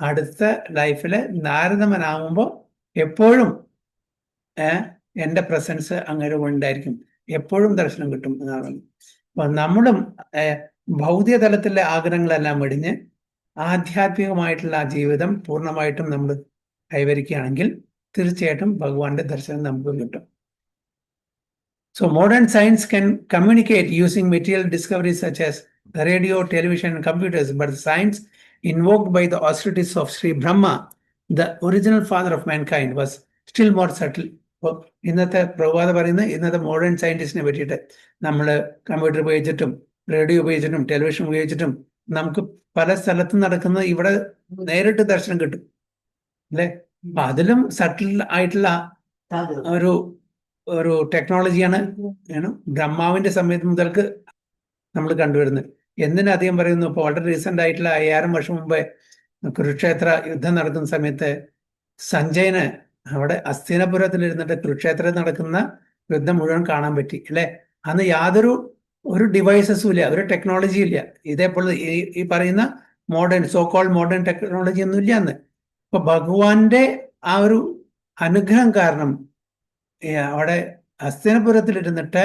അടുത്ത ലൈഫില് നാരദമനാവുമ്പോൾ എപ്പോഴും എൻ്റെ പ്രസൻസ് അങ്ങനെ ഉണ്ടായിരിക്കും, എപ്പോഴും ദർശനം കിട്ടും എന്നാണ്. അപ്പൊ നമ്മളും ഭൗതിക തലത്തിലെ ആഗ്രഹങ്ങളെല്ലാം വെടിഞ്ഞ് ആധ്യാത്മികമായിട്ടുള്ള ആ ജീവിതം പൂർണ്ണമായിട്ടും നമ്മൾ കൈവരിക്കുകയാണെങ്കിൽ തീർച്ചയായിട്ടും ഭഗവാന്റെ ദർശനം നമുക്ക് കിട്ടും. So modern science can communicate using material discoveries such as radio, television, and computers, but the science invoked by the austerities of Sri Brahma, the original father of mankind, was still more subtle. അപ്പോൾ ഇന്നത്തെ പ്രഭാത പറയുന്ന ഇന്നത്തെ മോഡേൺ സയൻറ്റിസ്റ്റിനെ പറ്റിയിട്ട് നമ്മൾ കമ്പ്യൂട്ടർ ഉപയോഗിച്ചിട്ടും റേഡിയോ ഉപയോഗിച്ചിട്ടും ടെലിവിഷൻ ഉപയോഗിച്ചിട്ടും നമുക്ക് പല സ്ഥലത്തും നടക്കുന്നത് ഇവിടെ നേരിട്ട് ദർശനം കിട്ടും അല്ലേ. അപ്പൊ അതിലും സട്ടിൽ ആയിട്ടുള്ള ഒരു ടെക്നോളജിയാണ് ബ്രഹ്മാവിന്റെ സമയത്ത് മുതൽക്ക് നമ്മൾ കണ്ടുവരുന്നത്. എന്തിനധികം പറയുന്നു, ഇപ്പോൾ വളരെ റീസെന്റ് ആയിട്ടുള്ള 5000 വർഷം മുമ്പേ കുരുക്ഷേത്ര യുദ്ധം നടക്കുന്ന സമയത്ത് സഞ്ജയന് അവിടെ അസ്ഥിനപുരത്തിലിരുന്നിട്ട് കുരുക്ഷേത്രത്തിൽ നടക്കുന്ന യുദ്ധം മുഴുവൻ കാണാൻ പറ്റി അല്ലെ. അന്ന് യാതൊരു ഡിവൈസസും ഇല്ല, ഒരു ടെക്നോളജിയും ഇല്ല. ഇതേപോലെ ഈ പറയുന്ന സോക്കോൾഡ് മോഡേൺ ടെക്നോളജി ഒന്നും ഇല്ല അന്ന്. അപ്പൊ ഭഗവാന്റെ ആ ഒരു അനുഗ്രഹം കാരണം അവിടെ ഹസ്തിനപുരത്തിലിരുന്നിട്ട്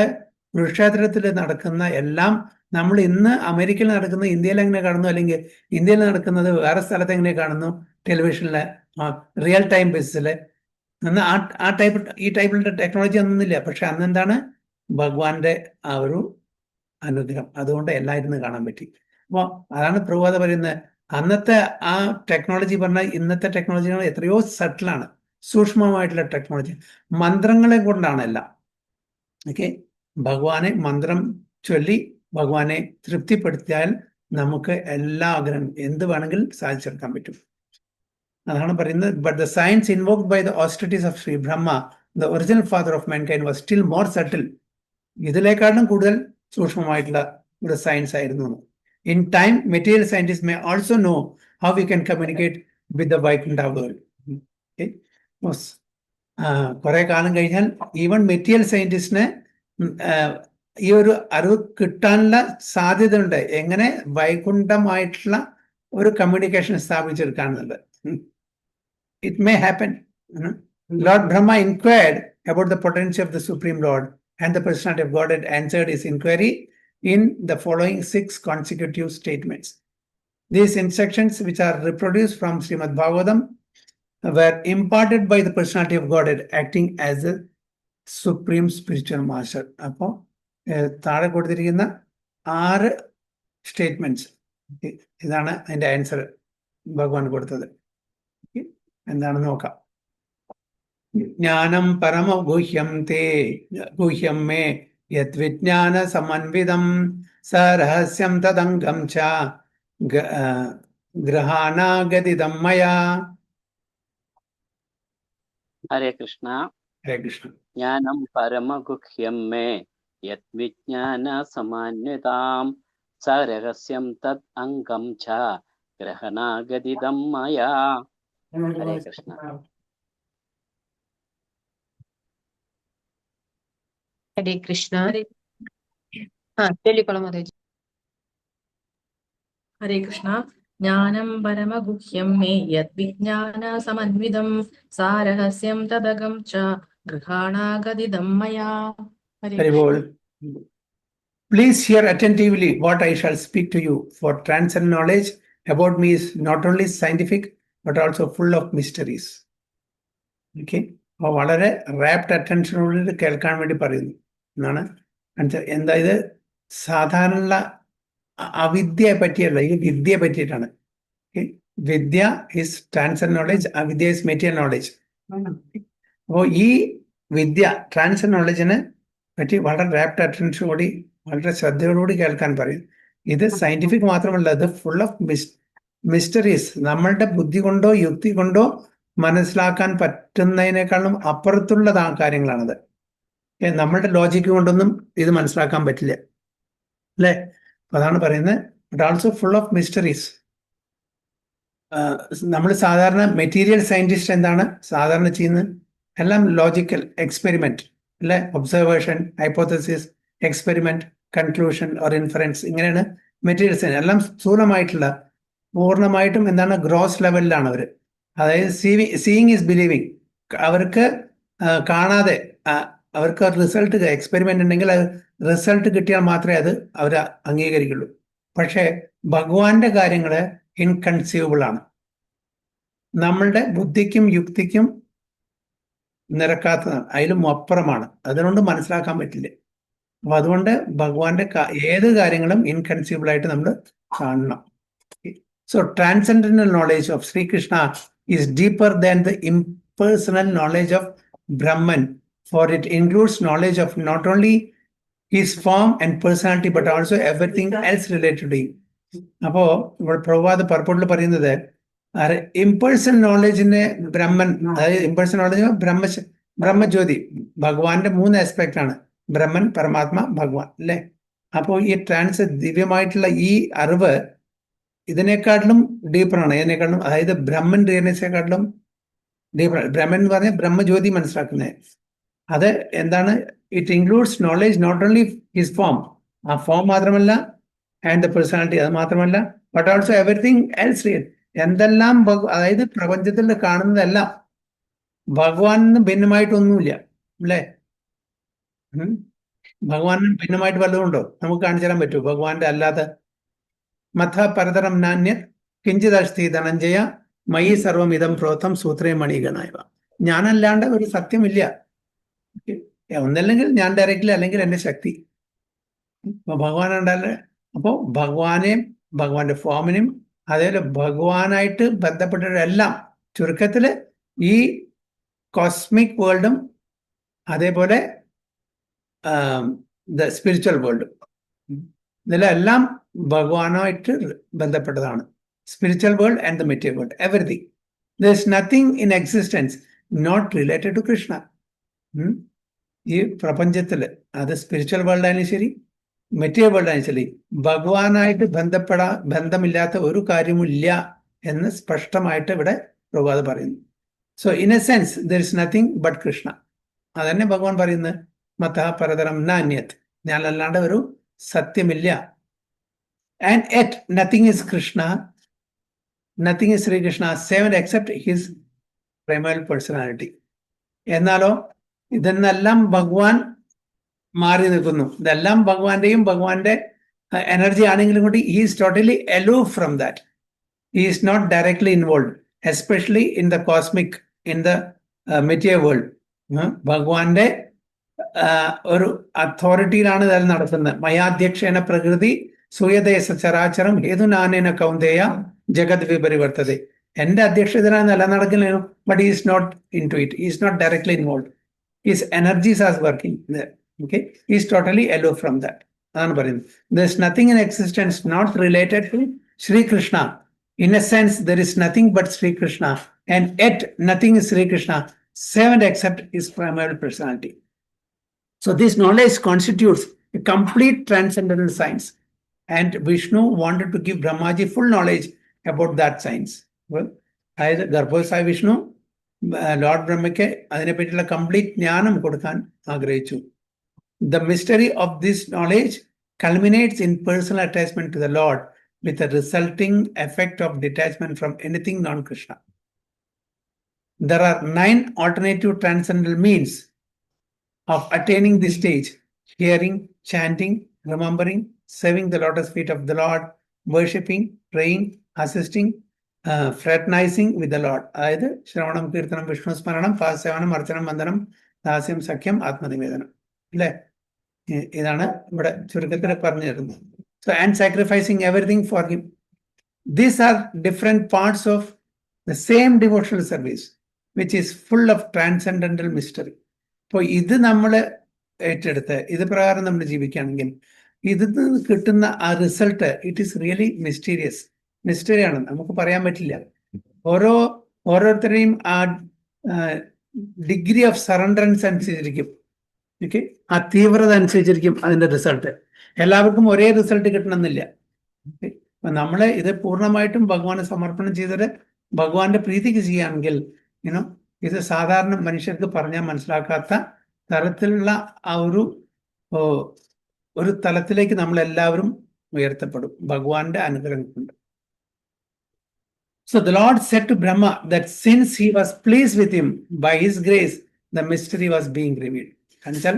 കുരുക്ഷേത്രത്തിൽ നടക്കുന്ന എല്ലാം നമ്മൾ ഇന്ന് അമേരിക്കയിൽ നടക്കുന്ന ഇന്ത്യയിൽ എങ്ങനെ കാണുന്നു, അല്ലെങ്കിൽ ഇന്ത്യയിൽ നടക്കുന്നത് വേറെ സ്ഥലത്ത് എങ്ങനെ കാണുന്നു, ടെലിവിഷനിലെ റിയൽ ടൈം ബേസിസില് അന്ന് ഈ ടൈപ്പിലുള്ള ടെക്നോളജി ഒന്നുമില്ല. പക്ഷെ അന്ന് എന്താണ് ഭഗവാന്റെ ആ ഒരു അനുഗ്രഹം, അതുകൊണ്ട് എല്ലായിരുന്നു കാണാൻ പറ്റി. അപ്പോൾ അതാണ് പ്രഭുപാദ പറയുന്നത്, അന്നത്തെ ആ ടെക്നോളജി പറഞ്ഞാൽ ഇന്നത്തെ ടെക്നോളജികൾ എത്രയോ സട്ടിലാണ്, സൂക്ഷ്മമായിട്ടുള്ള ടെക്നോളജി. മന്ത്രങ്ങളെ കൊണ്ടാണ് എല്ലാം. ഓക്കെ, ഭഗവാനെ മന്ത്രം ചൊല്ലി ഭഗവാനെ തൃപ്തിപ്പെടുത്തിയാൽ നമുക്ക് എല്ലാ ആഗ്രഹം എന്ത് വേണമെങ്കിലും സാധിച്ചെടുക്കാൻ പറ്റും. അതാണ് പറയുന്നത്. But the science invoked by the austerities of Shri Brahma, the original father of mankind, was still more subtle. ഇതിലേക്കാളും കൂടുതൽ സൂക്ഷ്മമായിട്ടുള്ള ഒരു സയൻസ് ആയിരുന്നു. In time material scientist may also know how we can communicate with the Vaikuntha world. കുറെ കാലം കഴിഞ്ഞാൽ ഈവൻ മെറ്റീരിയൽ സയന്റിസ്റ്റിന് ഈ ഒരു അറിവ് കിട്ടാനുള്ള സാധ്യത ഉണ്ട്, എങ്ങനെ വൈകുണ്ഠമായിട്ടുള്ള ഒരു കമ്മ്യൂണിക്കേഷൻ സ്ഥാപിച്ചെടുക്കാന്നുള്ളത്. It may happen. Lord Brahma inquired about the potency of the Supreme Lord, and the personality of Godhead answered his inquiry in the following 6 consecutive statements. These instructions, which are reproduced from Srimad Bhagavatam, were imparted by the personality of Godhead acting as the supreme spiritual master. അപ്പോൾ താഴെ കൊടുത്തിരിക്കുന്ന 6 സ്റ്റേറ്റ്മെന്റ്സ്, ഇതാണ് അതിന്റെ ആൻസർ ഭഗവാൻ കൊടുത്തത്. എന്താണെന്ന് നോക്കാം. ജ്ഞാനം പരമഗുഹ്യം തേ ഗുഹ്യം മേ യദ്വിജ്ഞാന സമന്വിതം സരഹസ്യം തദംഗം ച ഗ്രഹാനാഗതിദം മയാ. ഹരേ കൃഷ്ണ. ഹരേ കൃഷ്ണ. ജ്ഞാനം പരമഗുഹ്യം മേ യദ്വിജ്ഞാന സമാന്വിതാം സരഹസ്യം തദ് അംഗം ച ഗ്രഹനാഗതിദം മയാ. ഹരേ കൃഷ്ണ. ഹരേ കൃഷ്ണ. ചൊല്ലിക്കോളാം മാതാജി. ഹരേ കൃഷ്ണ. ജ്ഞാനം പരമഗുഹ്യം മേ യദ്വിജ്ഞാന സമന്വിതം സാരഹസ്യം തദകം ച ഗൃഹാണാഗതിദം മയാ. Hare Bol. Please hear attentively what I shall speak to you, for transcendent knowledge about me is not only scientific but also full of mysteries. Okay, അപ്പോൾ വളരെ റാപ്ഡ് അറ്റൻഷനോട് കേൾക്കാൻ വേണ്ടി പറയുന്നു എന്നാണ്. എന്താ ഇത് സാധാരണ അവിദ്യയെ പറ്റിയല്ല, ഈ വിദ്യയെ പറ്റിയിട്ടാണ്. വിദ്യ ഇസ് ട്രാൻസെൻഡന്റ് നോളജ്, അവിദ്യ ഇസ് മെറ്റീരിയൽ നോളജ്. അപ്പോൾ ഈ വിദ്യ ട്രാൻസെൻഡന്റ് നോളജിനെ പറ്റി വളരെ റാപ്ഡ് അറ്റൻഷനോടി വളരെ ശ്രദ്ധയോടുകൂടി കേൾക്കാൻ പറയും. ഇത് സയന്റിഫിക് മാത്രമല്ല, ഇത് ഫുൾ ഓഫ് മിസ്റ്ററീസ്. നമ്മളുടെ ബുദ്ധി കൊണ്ടോ യുക്തി കൊണ്ടോ മനസ്സിലാക്കാൻ പറ്റുന്നതിനേക്കാളും അപ്പുറത്തുള്ള കാര്യങ്ങളാണത്. നമ്മളുടെ ലോജിക്ക് കൊണ്ടൊന്നും ഇത് മനസ്സിലാക്കാൻ പറ്റില്ല അല്ലേ. അതാണ് പറയുന്നത്. But also full of mysteries. നമ്മൾ സാധാരണ മെറ്റീരിയൽ സയന്റിസ്റ്റ് എന്താണ് സാധാരണ ചെയ്യുന്നത്? എല്ലാം ലോജിക്കൽ എക്സ്പെരിമെന്റ് അല്ലെ, observation, hypothesis, experiment, conclusion or inference, ഇങ്ങനെയാണ് മെറ്റീരിയൽ സയൻസ്. എല്ലാം സ്ഥൂലമായിട്ടുള്ള, പൂർണ്ണമായിട്ടും എന്താണ് ഗ്രോസ് ലെവലിലാണ് അവർ. അതായത് സീയിങ് ഈസ് ബിലീവിങ്. അവർക്ക് കാണാതെ അവർക്ക് റിസൾട്ട് എക്സ്പെരിമെന്റ് ഉണ്ടെങ്കിൽ അത് റിസൾട്ട് കിട്ടിയാൽ മാത്രമേ അത് അവർ അംഗീകരിക്കുള്ളൂ. പക്ഷേ ഭഗവാന്റെ കാര്യങ്ങൾ ഇൻകൺസീവബിൾ ആണ്, നമ്മളുടെ ബുദ്ധിക്കും യുക്തിക്കും നിരക്കാത്തതാണ്, അതിലും അപ്പുറമാണ്, അതുകൊണ്ട് മനസ്സിലാക്കാൻ പറ്റില്ല. അപ്പൊ അതുകൊണ്ട് ഭഗവാന്റെ ഏത് കാര്യങ്ങളും ഇൻകൺസീവബിൾ ആയിട്ട് നമ്മൾ കാണണം. So transcendental knowledge of Shri Krishna is deeper than the impersonal knowledge of Brahman, for it includes knowledge of not only his form and personality but also everything else related to him. അപ്പോ ഇവിടെ പ്രഭുപാദ് പർപ്പോട്ടിൽ പറയുന്നത് ഇംപേഴ്സണൽ നോളജിനെ ബ്രഹ്മൻ, അതായത് ഇംപേഴ്സണൽ നോളജ് ബ്രഹ്മജ്യോതി, ഭഗവാന്റെ 3 ആസ്പെക്ട് ആണ്, ബ്രഹ്മൻ, പരമാത്മ, ഭഗവാൻ, അല്ലെ? അപ്പോൾ ഈ ദിവ്യമായിട്ടുള്ള ഈ അറിവ് ഇതിനെക്കാട്ടിലും ഡീപ്പറാണ്, ഇതിനെക്കാട്ടിലും, അതായത് ബ്രഹ്മൻ റിയലൈസേക്കാട്ടിലും ഡീപ്പർ. ബ്രഹ്മൻ എന്ന് പറഞ്ഞാൽ ബ്രഹ്മജ്യോതി മനസ്സിലാക്കുന്നത്. അത് എന്താണ്? It includes knowledge not only his form, ആ ഫോം മാത്രമല്ല, ആൻഡ് ദ പേഴ്സണാലിറ്റി, അത് മാത്രമല്ല, but also everything else real, എന്തെല്ലാം അതായത് പ്രപഞ്ചത്തിൽ കാണുന്നതെല്ലാം ഭഗവാനിന് ഭിന്നമായിട്ടൊന്നുമില്ല, അല്ലേ? ഭഗവാനിന് ഭിന്നമായിട്ട് വല്ലതും ഉണ്ടോ? നമുക്ക് കാണിച്ചു തരാൻ പറ്റുമോ ഭഗവാന്റെ അല്ലാതെ? മഥ പരതരം നാന്യ കിഞ്ചിദസ്തി ധനഞ്ജയ മയി സർവം ഇതം പ്രോത്തം സൂത്രേ മണിഗണായവ. ഞാനല്ലാണ്ട് ഒരു സത്യമില്ല, ഒന്നല്ലെങ്കിൽ ഞാൻ ഡയറക്റ്റ്ലി, അല്ലെങ്കിൽ എൻ്റെ ശക്തി. ഭഗവാൻ ഉണ്ടല്ലേ? അപ്പോൾ ഭഗവാനെയും ഭഗവാന്റെ ഫോമിനും അതേപോലെ ഭഗവാനായിട്ട് ബന്ധപ്പെട്ടവരെല്ലാം, ചുരുക്കത്തിൽ ഈ കോസ്മിക് വേൾഡും അതേപോലെ ദ സ്പിരിച്വൽ വേൾഡും, ഇതിലെല്ലാം ഭഗവാനായിട്ട് ബന്ധപ്പെട്ടതാണ്. Spiritual world and the material world, everything. There is nothing in existence not related to Krishna. ഈ പ്രപഞ്ചത്തിൽ അത് സ്പിരിച്വൽ വേൾഡ് ആയാലും ശരി, മെറ്റീരിയൽ വേൾഡ് ആയാലും ശരി, ഭഗവാനായിട്ട് ബന്ധമില്ലാത്ത ഒരു കാര്യമില്ല എന്ന് സ്പഷ്ടമായിട്ട് ഇവിടെ പ്രഭുപാദ് പറയുന്നു. So in a sense there is nothing but Krishna. അതന്നെ ഭഗവാൻ പറയുന്നത്, മതഃ പരതരം നാന്യത്, ഞാനല്ലാണ്ട് ഒരു സത്യമില്ല. And yet nothing is Krishna, nothing is Sri Krishna save except his primary personality. എന്നാലോ ഇതെന്നെല്ലാം ഭഗവാൻ മാറി നിൽക്കുന്നു. ഇതെല്ലാം ഭഗവാന്റെ എനർജി ആണെങ്കിലും കൂടി he is totally aloof from that. He is not directly involved, especially in the cosmic, in the material world. ഭഗവാന്റെ ഒരു അതോറിറ്റിയിലാണ് ഇതെല്ലാം നടത്തുന്നത്. മയാധ്യക്ഷേന പ്രകൃതി സൂയദേശ ചരാചരം ഹേതുനാനേന കൗന്ദേയ ജഗത് വിപരിവർത്തതെ. എന്റെ അധ്യക്ഷതയിലാണ് എല്ലാം നടക്കുന്നത്, but is not into it, is not directly involve, is energies are working. Okay, is totally aloof from that. അതാണ് പറയുന്നത്. There is nothing in existence not related to Shri Krishna. In a sense there is nothing but Shri Krishna, and yet nothing is Shri Krishna save and except his primary personality. So this knowledge constitutes a complete transcendental science. And Vishnu wanted to give Brahmaji full knowledge about that science. Well, അതായത് ഗർഭോത്സായ വിഷ്ണു ലോർഡ് ബ്രഹ്മയ്ക്ക് അതിനെപ്പറ്റിയുള്ള കംപ്ലീറ്റ് ജ്ഞാനം കൊടുക്കാൻ ആഗ്രഹിച്ചു. The mystery of this knowledge culminates in personal attachment to the Lord with a resulting effect of detachment from anything non-Krishna. There are 9 alternative transcendental means of attaining this stage: hearing, chanting, remembering, serving the lotus feet of the Lord, worshipping, praying, assisting, fraternizing with the Lord. അതായത് ശ്രവണം, കീർത്തനം, വിഷ്ണു സ്മരണം, പാദസേവനം, അർച്ചനം, വന്ദനം, ദാസ്യം, സഖ്യം, ആത്മനിവേദനം, അല്ലേ? ഇതാണ് ഇവിടെ ചുരുക്കത്തിൽ പറഞ്ഞു തരുന്നത്. So and sacrificing everything for him. These are different parts of the same devotional service, which is full of transcendental mystery. അപ്പോൾ ഇത് നമ്മൾ ഏറ്റെടുത്ത് ഇത് പ്രകാരം നമ്മൾ ജീവിക്കുകയാണെങ്കിൽ ഇതിൽ നിന്ന് കിട്ടുന്ന ആ റിസൾട്ട് ഇറ്റ് ഈസ് റിയലി മിസ്റ്ററിയാണ്, നമുക്ക് പറയാൻ പറ്റില്ല. ഓരോരുത്തരെയും ആ ഡിഗ്രി ഓഫ് സറണ്ടറൻസ് അനുസരിച്ചിരിക്കും, ഓക്കെ, ആ തീവ്രത അനുസരിച്ചിരിക്കും അതിന്റെ റിസൾട്ട്. എല്ലാവർക്കും ഒരേ റിസൾട്ട് കിട്ടണമെന്നില്ല. നമ്മൾ ഇത് പൂർണ്ണമായിട്ടും ഭഗവാന് സമർപ്പണം ചെയ്തിട്ട് ഭഗവാന്റെ പ്രീതിക്ക് ചെയ്യുകയാണെങ്കിൽ ഇത് സാധാരണ മനുഷ്യർക്ക് പറഞ്ഞാൽ മനസ്സിലാക്കാത്ത തരത്തിലുള്ള ആ ഒരു തലത്തിലേക്ക് നമ്മൾ എല്ലാവരും ഉയർത്തപ്പെടും ഭഗവാന്റെ അനുഗ്രഹം കൊണ്ട്. So the Lord said to Brahma that since he was pleased with him by his grace, the mystery was being revealed. എന്നുവെച്ചാൽ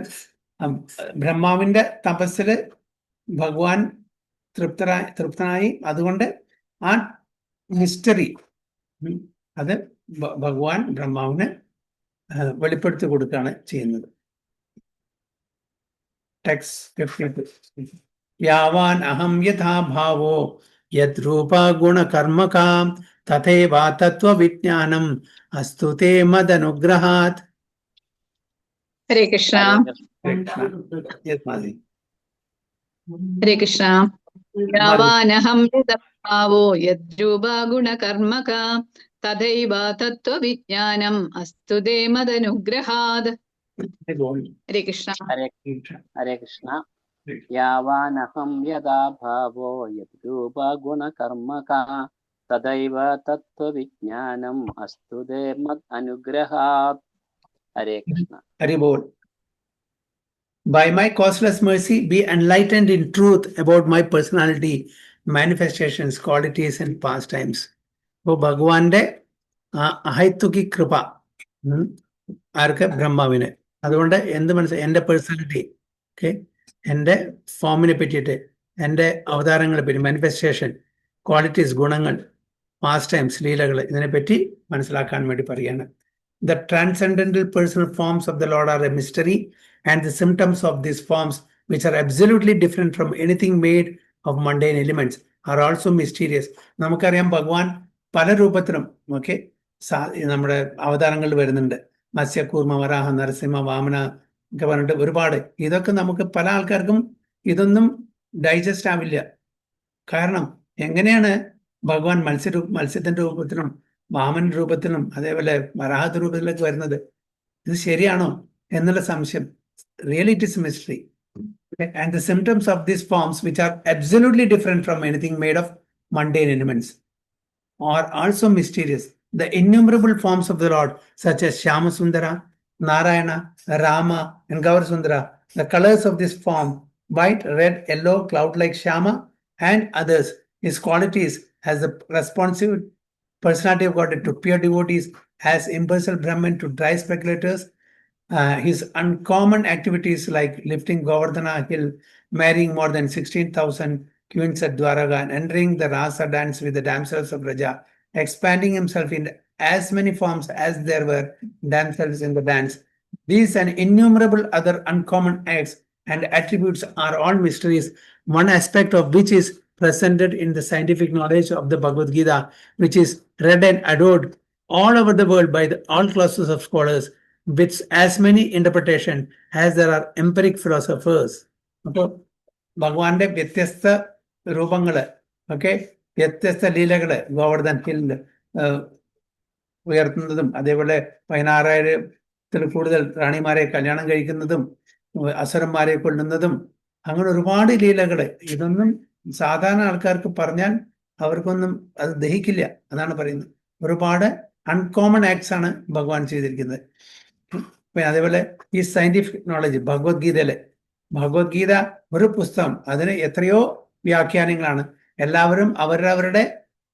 ബ്രഹ്മാവിന്റെ തപസ്സില് ഭഗവാൻ തൃപ്തനായി, അതുകൊണ്ട് ആ മിസ്റ്ററി അത് ഭഗവാൻ ബ്രഹ്മാവിന് വെളിപ്പെടുത്തി കൊടുക്കുകയാണ് ചെയ്യുന്നത്. ടെക്സ്റ്റ് യാവാൻ അഹം യഥാ ഭാവോ യദ്രൂപ ഗുണകർമ്മകാം തഥൈവ തത്വവിജ്ഞാനം അസ്തു തേ മദനുഗ്രഹാത്. ഹരേ കൃഷ്ണ. ഹരേ കൃഷ്ണ. യാവാനഹം യഥാഭാവോ യദ്രൂപ ഗുണകർമ്മക തഥൈവ തത്വവിജ്ഞാനം അസ്തു തേ മദനുഗ്രഹാത്. ഹരേ കൃഷ്ണ. ഹരേ കൃഷ്ണ. യാവാനഹം യഥാ ഭാവോ യദ്രൂപ ഗുണകർമ്മക തദൈവ തത്വവിജ്ഞാനം അസ്തു തേ മദ് അനുഗ്രഹാത്. ഹരേ കൃഷ്ണ. ഹരി ബോൾ. By my causeless mercy, be enlightened in truth about my personality, manifestations, qualities and pastimes. അപ്പോൾ ഭഗവാന്റെ അഹൈത്തുകി കൃപ ആർക്ക്? ബ്രഹ്മാവിന്. അതുകൊണ്ട് എന്ത് മനസ്സിലായി? എൻ്റെ പേഴ്സണാലിറ്റി, ഓക്കെ, എൻ്റെ ഫോമിനെ പറ്റിയിട്ട്, എൻ്റെ അവതാരങ്ങളെ പറ്റി, മാനിഫെസ്റ്റേഷൻ, ക്വാളിറ്റീസ്, ഗുണങ്ങൾ, പാസ്റ്റ് ടൈംസ്, ലീലകൾ, ഇതിനെപ്പറ്റി മനസ്സിലാക്കാൻ വേണ്ടി പറയാണ്. The transcendental personal forms of the Lord are a mystery, and the symptoms of these forms, which are absolutely different from anything made of mundane elements, are also mysterious. നമുക്കറിയാം ഭഗവാൻ പല രൂപത്തിലും ഓക്കെ നമ്മുടെ അവതാരങ്ങളിൽ വരുന്നുണ്ട്. മത്സ്യ, കൂർമ്മ, വരാഹ, നരസിംഹ, വാമന ഒക്കെ പറഞ്ഞിട്ട് ഒരുപാട്. ഇതൊക്കെ നമുക്ക് പല ആൾക്കാർക്കും ഇതൊന്നും ഡൈജസ്റ്റ് ആവില്ല. കാരണം എങ്ങനെയാണ് ഭഗവാൻ മത്സ്യത്തിന്റെ രൂപത്തിലും വാമൻ രൂപത്തിലും അതേപോലെ വരാഹ രൂപത്തിലൊക്കെ വരുന്നത്? ഇത് ശരിയാണോ എന്നുള്ള സംശയം. Really it is a mystery. Okay? And the symptoms of these forms, which are absolutely different from anything made of mundane elements, are also mysterious. The innumerable forms of the Lord, such as Shyama Sundara, Narayana, Rama, and Gaur Sundara, the colors of this form, white, red, yellow, cloud-like Shyama, and others, his qualities as the responsive personality of God to pure devotees, as impersonal Brahman to dry speculators, his uncommon activities like lifting Govardhana hill, marrying more than 16,000 queens at Dwaraka, and entering the Rasa dance with the damsels of Raja, expanding himself in as many forms as there were damsels in the dance. These and innumerable other uncommon acts and attributes are all mysteries, one aspect of which is presented in the scientific knowledge of the Bhagavad Gita, which is read and adored all over the world by all classes of scholars, with as many interpretation as there are empiric philosophers. അപ്പോൾ ഭഗവാന്റെ വ്യത്യസ്ത രൂപങ്ങള്, ഓക്കെ, വ്യത്യസ്ത ലീലകള്, ഗോവർദ്ധൻ ഹില്ല് ഉയർത്തുന്നതും അതേപോലെ 16,000 കൂടുതൽ റാണിമാരെ കല്യാണം കഴിക്കുന്നതും അസുരന്മാരെ കൊല്ലുന്നതും അങ്ങനെ ഒരുപാട് ലീലകള്. ഇതൊന്നും സാധാരണ ആൾക്കാർക്ക് പറഞ്ഞാൽ അവർക്കൊന്നും അത് ദഹിക്കില്ല. അതാണ് പറയുന്നത്. ഒരുപാട് അൺകോമൺ ആക്ട്സ് ആണ് ഭഗവാൻ ചെയ്തിരിക്കുന്നത്. അതേപോലെ ഈ സയന്റിഫിക് നോളജ് ഭഗവത്ഗീത ഒരു പുസ്തകം, അതിന് എത്രയോ വ്യാഖ്യാനങ്ങളാണ്. എല്ലാവരും അവരവരുടെ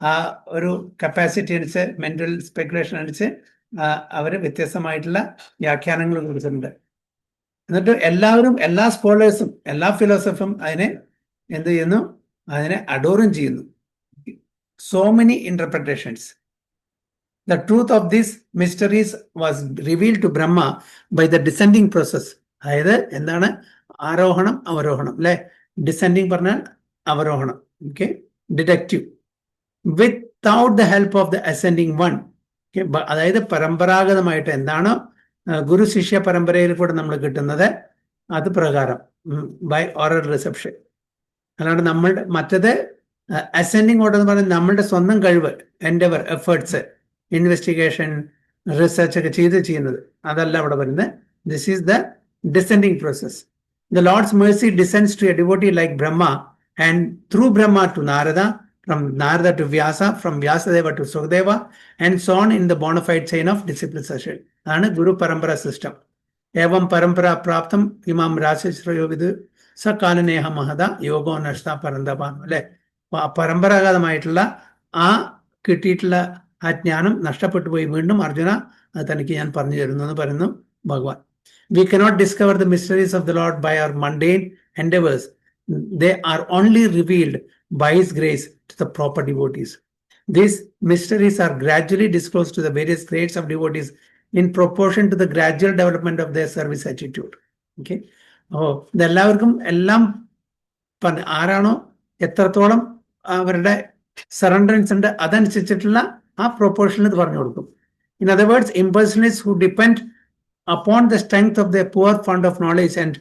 ആ ഒരു കപ്പാസിറ്റി അനുസരിച്ച്, മെന്റൽ സ്പെക്കുലേഷൻ അനുസരിച്ച് അവർ വ്യത്യസ്തമായിട്ടുള്ള വ്യാഖ്യാനങ്ങൾ കൊടുത്തിട്ടുണ്ട്. എന്നിട്ട് എല്ലാവരും, എല്ലാ സ്കോളേഴ്സും, എല്ലാ ഫിലോസഫും അതിനെ എന്ത് ചെയ്യുന്നു? അതിനെ അഡോറും ചെയ്യുന്നു. So many interpretations. The truth of these mysteries was revealed to Brahma by the descending process. അതായത് എന്താണ്? ആരോഹണം, അവരോഹണം, അല്ലെ? ഡിസെൻഡിങ് പറഞ്ഞാൽ അവരോഹണം, okay, deductive. Without the help of the ascending one. അതായത് പരമ്പരാഗതമായിട്ട് എന്താണോ ഗുരു ശിഷ്യ പരമ്പരയിൽ കൂടെ നമ്മൾ കിട്ടുന്നത് അത് പ്രകാരം, ബൈ ഓറൽ റിസപ്ഷൻ. അല്ലാണ്ട് നമ്മളുടെ മറ്റത് അസെൻഡിങ് ഓർഡർ എന്ന് പറയുന്നത് നമ്മളുടെ സ്വന്തം കഴിവ്, എൻഡെവർ, എഫേർട്സ്, ഇൻവെസ്റ്റിഗേഷൻ, റിസർച്ച് ഒക്കെ ചെയ്യുന്നത് അതല്ല അവിടെ വരുന്നത്. This is the descending process. The Lord's mercy descends to a devotee like Brahma, and through Brahma to Narada, from Narada to Vyasa, from Vyasadeva to Sukhadeva, and so on in the bona fide chain of disciplic succession. അതാണ് ഗുരു പരമ്പര സിസ്റ്റം. ഏവം പരമ്പര പ്രാപ്തം ഇമാം രാശശ്രയോ വിദ് സകാലനേഹ മഹദ യോഗോ നഷ്ട പരന്തപാൻ. അല്ലെ? പരമ്പരാഗതമായിട്ടുള്ള ആ കിട്ടിയിട്ടുള്ള ആ ജ്ഞാനം നഷ്ടപ്പെട്ടു പോയി. വീണ്ടും അർജുന അത് തനിക്ക് ഞാൻ പറഞ്ഞു തരുന്നു എന്ന് പറയുന്നു Bhagavan. We cannot discover the mysteries of the Lord by our mundane endeavors. They are only revealed by His grace to the proper devotees. These mysteries are gradually disclosed to the various grades of devotees in proportion to the gradual development of their service attitude. Okay. ഇതെല്ലാവർക്കും എല്ലാം ആരാണോ എത്രത്തോളം അവരുടെ സറണ്ടറൻസ് ഉണ്ട് അതനുസരിച്ചിട്ടുള്ള ആ പ്രൊപ്പോർഷനിൽ ഇത് പറഞ്ഞു കൊടുക്കും. In other words, impersonalists who depend upon the strength of their poor fund of knowledge and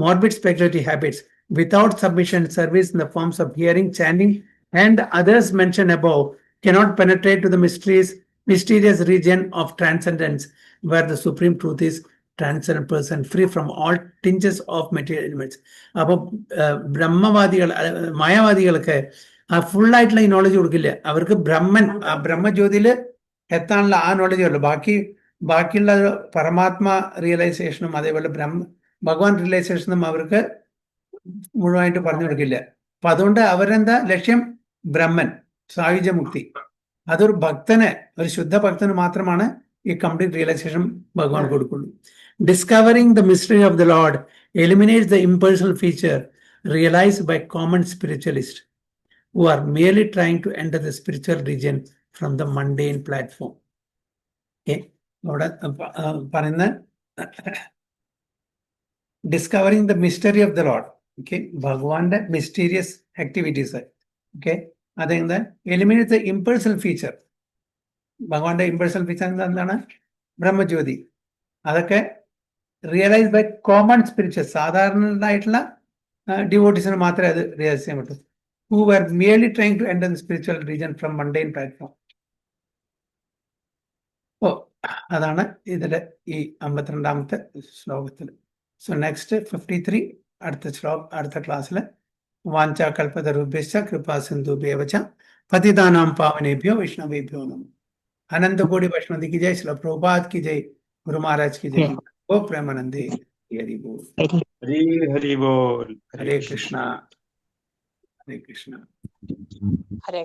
morbid speculative habits without submission and service in the forms of hearing, chanting, and others mentioned above cannot penetrate to the mysterious region of transcendence where the supreme truth is transcendent person free from all tinges of material elements. അപ്പൊ ബ്രഹ്മവാദികൾ മായാവാദികൾക്ക് ആ ഫുള്ളായിട്ടുള്ള ഈ നോളജ് കൊടുക്കില്ല. അവർക്ക് ബ്രഹ്മജ്യോതിയിൽ എത്താനുള്ള ആ നോളജേ ഉള്ളൂ. ബാക്കിയുള്ള പരമാത്മ റിയലൈസേഷനും അതേപോലെ ഭഗവാൻ റിയലൈസേഷനും അവർക്ക് മുഴുവനായിട്ട് പറഞ്ഞു കൊടുക്കില്ല. അപ്പൊ അതുകൊണ്ട് അവരെന്താ ലക്ഷ്യം? ബ്രഹ്മൻ, സായുജ്യമുക്തി. അതൊരു ഭക്തന്, ഒരു ശുദ്ധ ഭക്തന് മാത്രമാണ് ഈ കംപ്ലീറ്റ് റിയലൈസേഷൻ ഭഗവാൻ കൊടുക്കുള്ളൂ. Discovering the mystery of the Lord eliminates the impersonal feature realized by common spiritualists who are merely trying to enter the spiritual region from the mundane platform. Okay. അവിടെ പറയുന്ന discovering the mystery of the Lord. Okay, ഭഗവാന്റെ മിസ്റ്റീരിയസ് ആക്ടിവിറ്റീസ്. ഓക്കെ, അതെന്താ? Eliminate the impersonal feature. ഭഗവാന്റെ ഇമ്പേഴ്സണൽ ഫീച്ചർ എന്താണ്? ബ്രഹ്മജ്യോതി. അതൊക്കെ റിയലൈസ് ബൈ കോമൺ സ്പിരിച്വൽ, സാധാരണമായിട്ടുള്ള ഡിവോട്ടീസിന് മാത്രമേ അത് റിയലൈസ് ചെയ്യാൻ പറ്റൂ. who were merely trying to enter the spiritual region from mundane platform. അതാണ് ഇതിലെ ഈ 52ാമത്തെ ശ്ലോകത്തിൽ. സോ നെക്സ്റ്റ് 53 അടുത്ത ക്ലാസ്സിൽ വാഞ്ചാകൽപതരുഭ്യശ്ച കൃപാ സിന്ധുഭ്യേവ ച പതിതാനാം പാവനേഭ്യോ വൈഷ്ണവേഭ്യോ നമഃ. അനന്തകോടി വൈഷ്ണവ की जय, श्रील प्रभुपाद की जय, गुरु महाराज की जय. ओ प्रेमानंदे हरि बोल. हरि बोल. हरे कृष्णा. हरे कृष्णा. हरे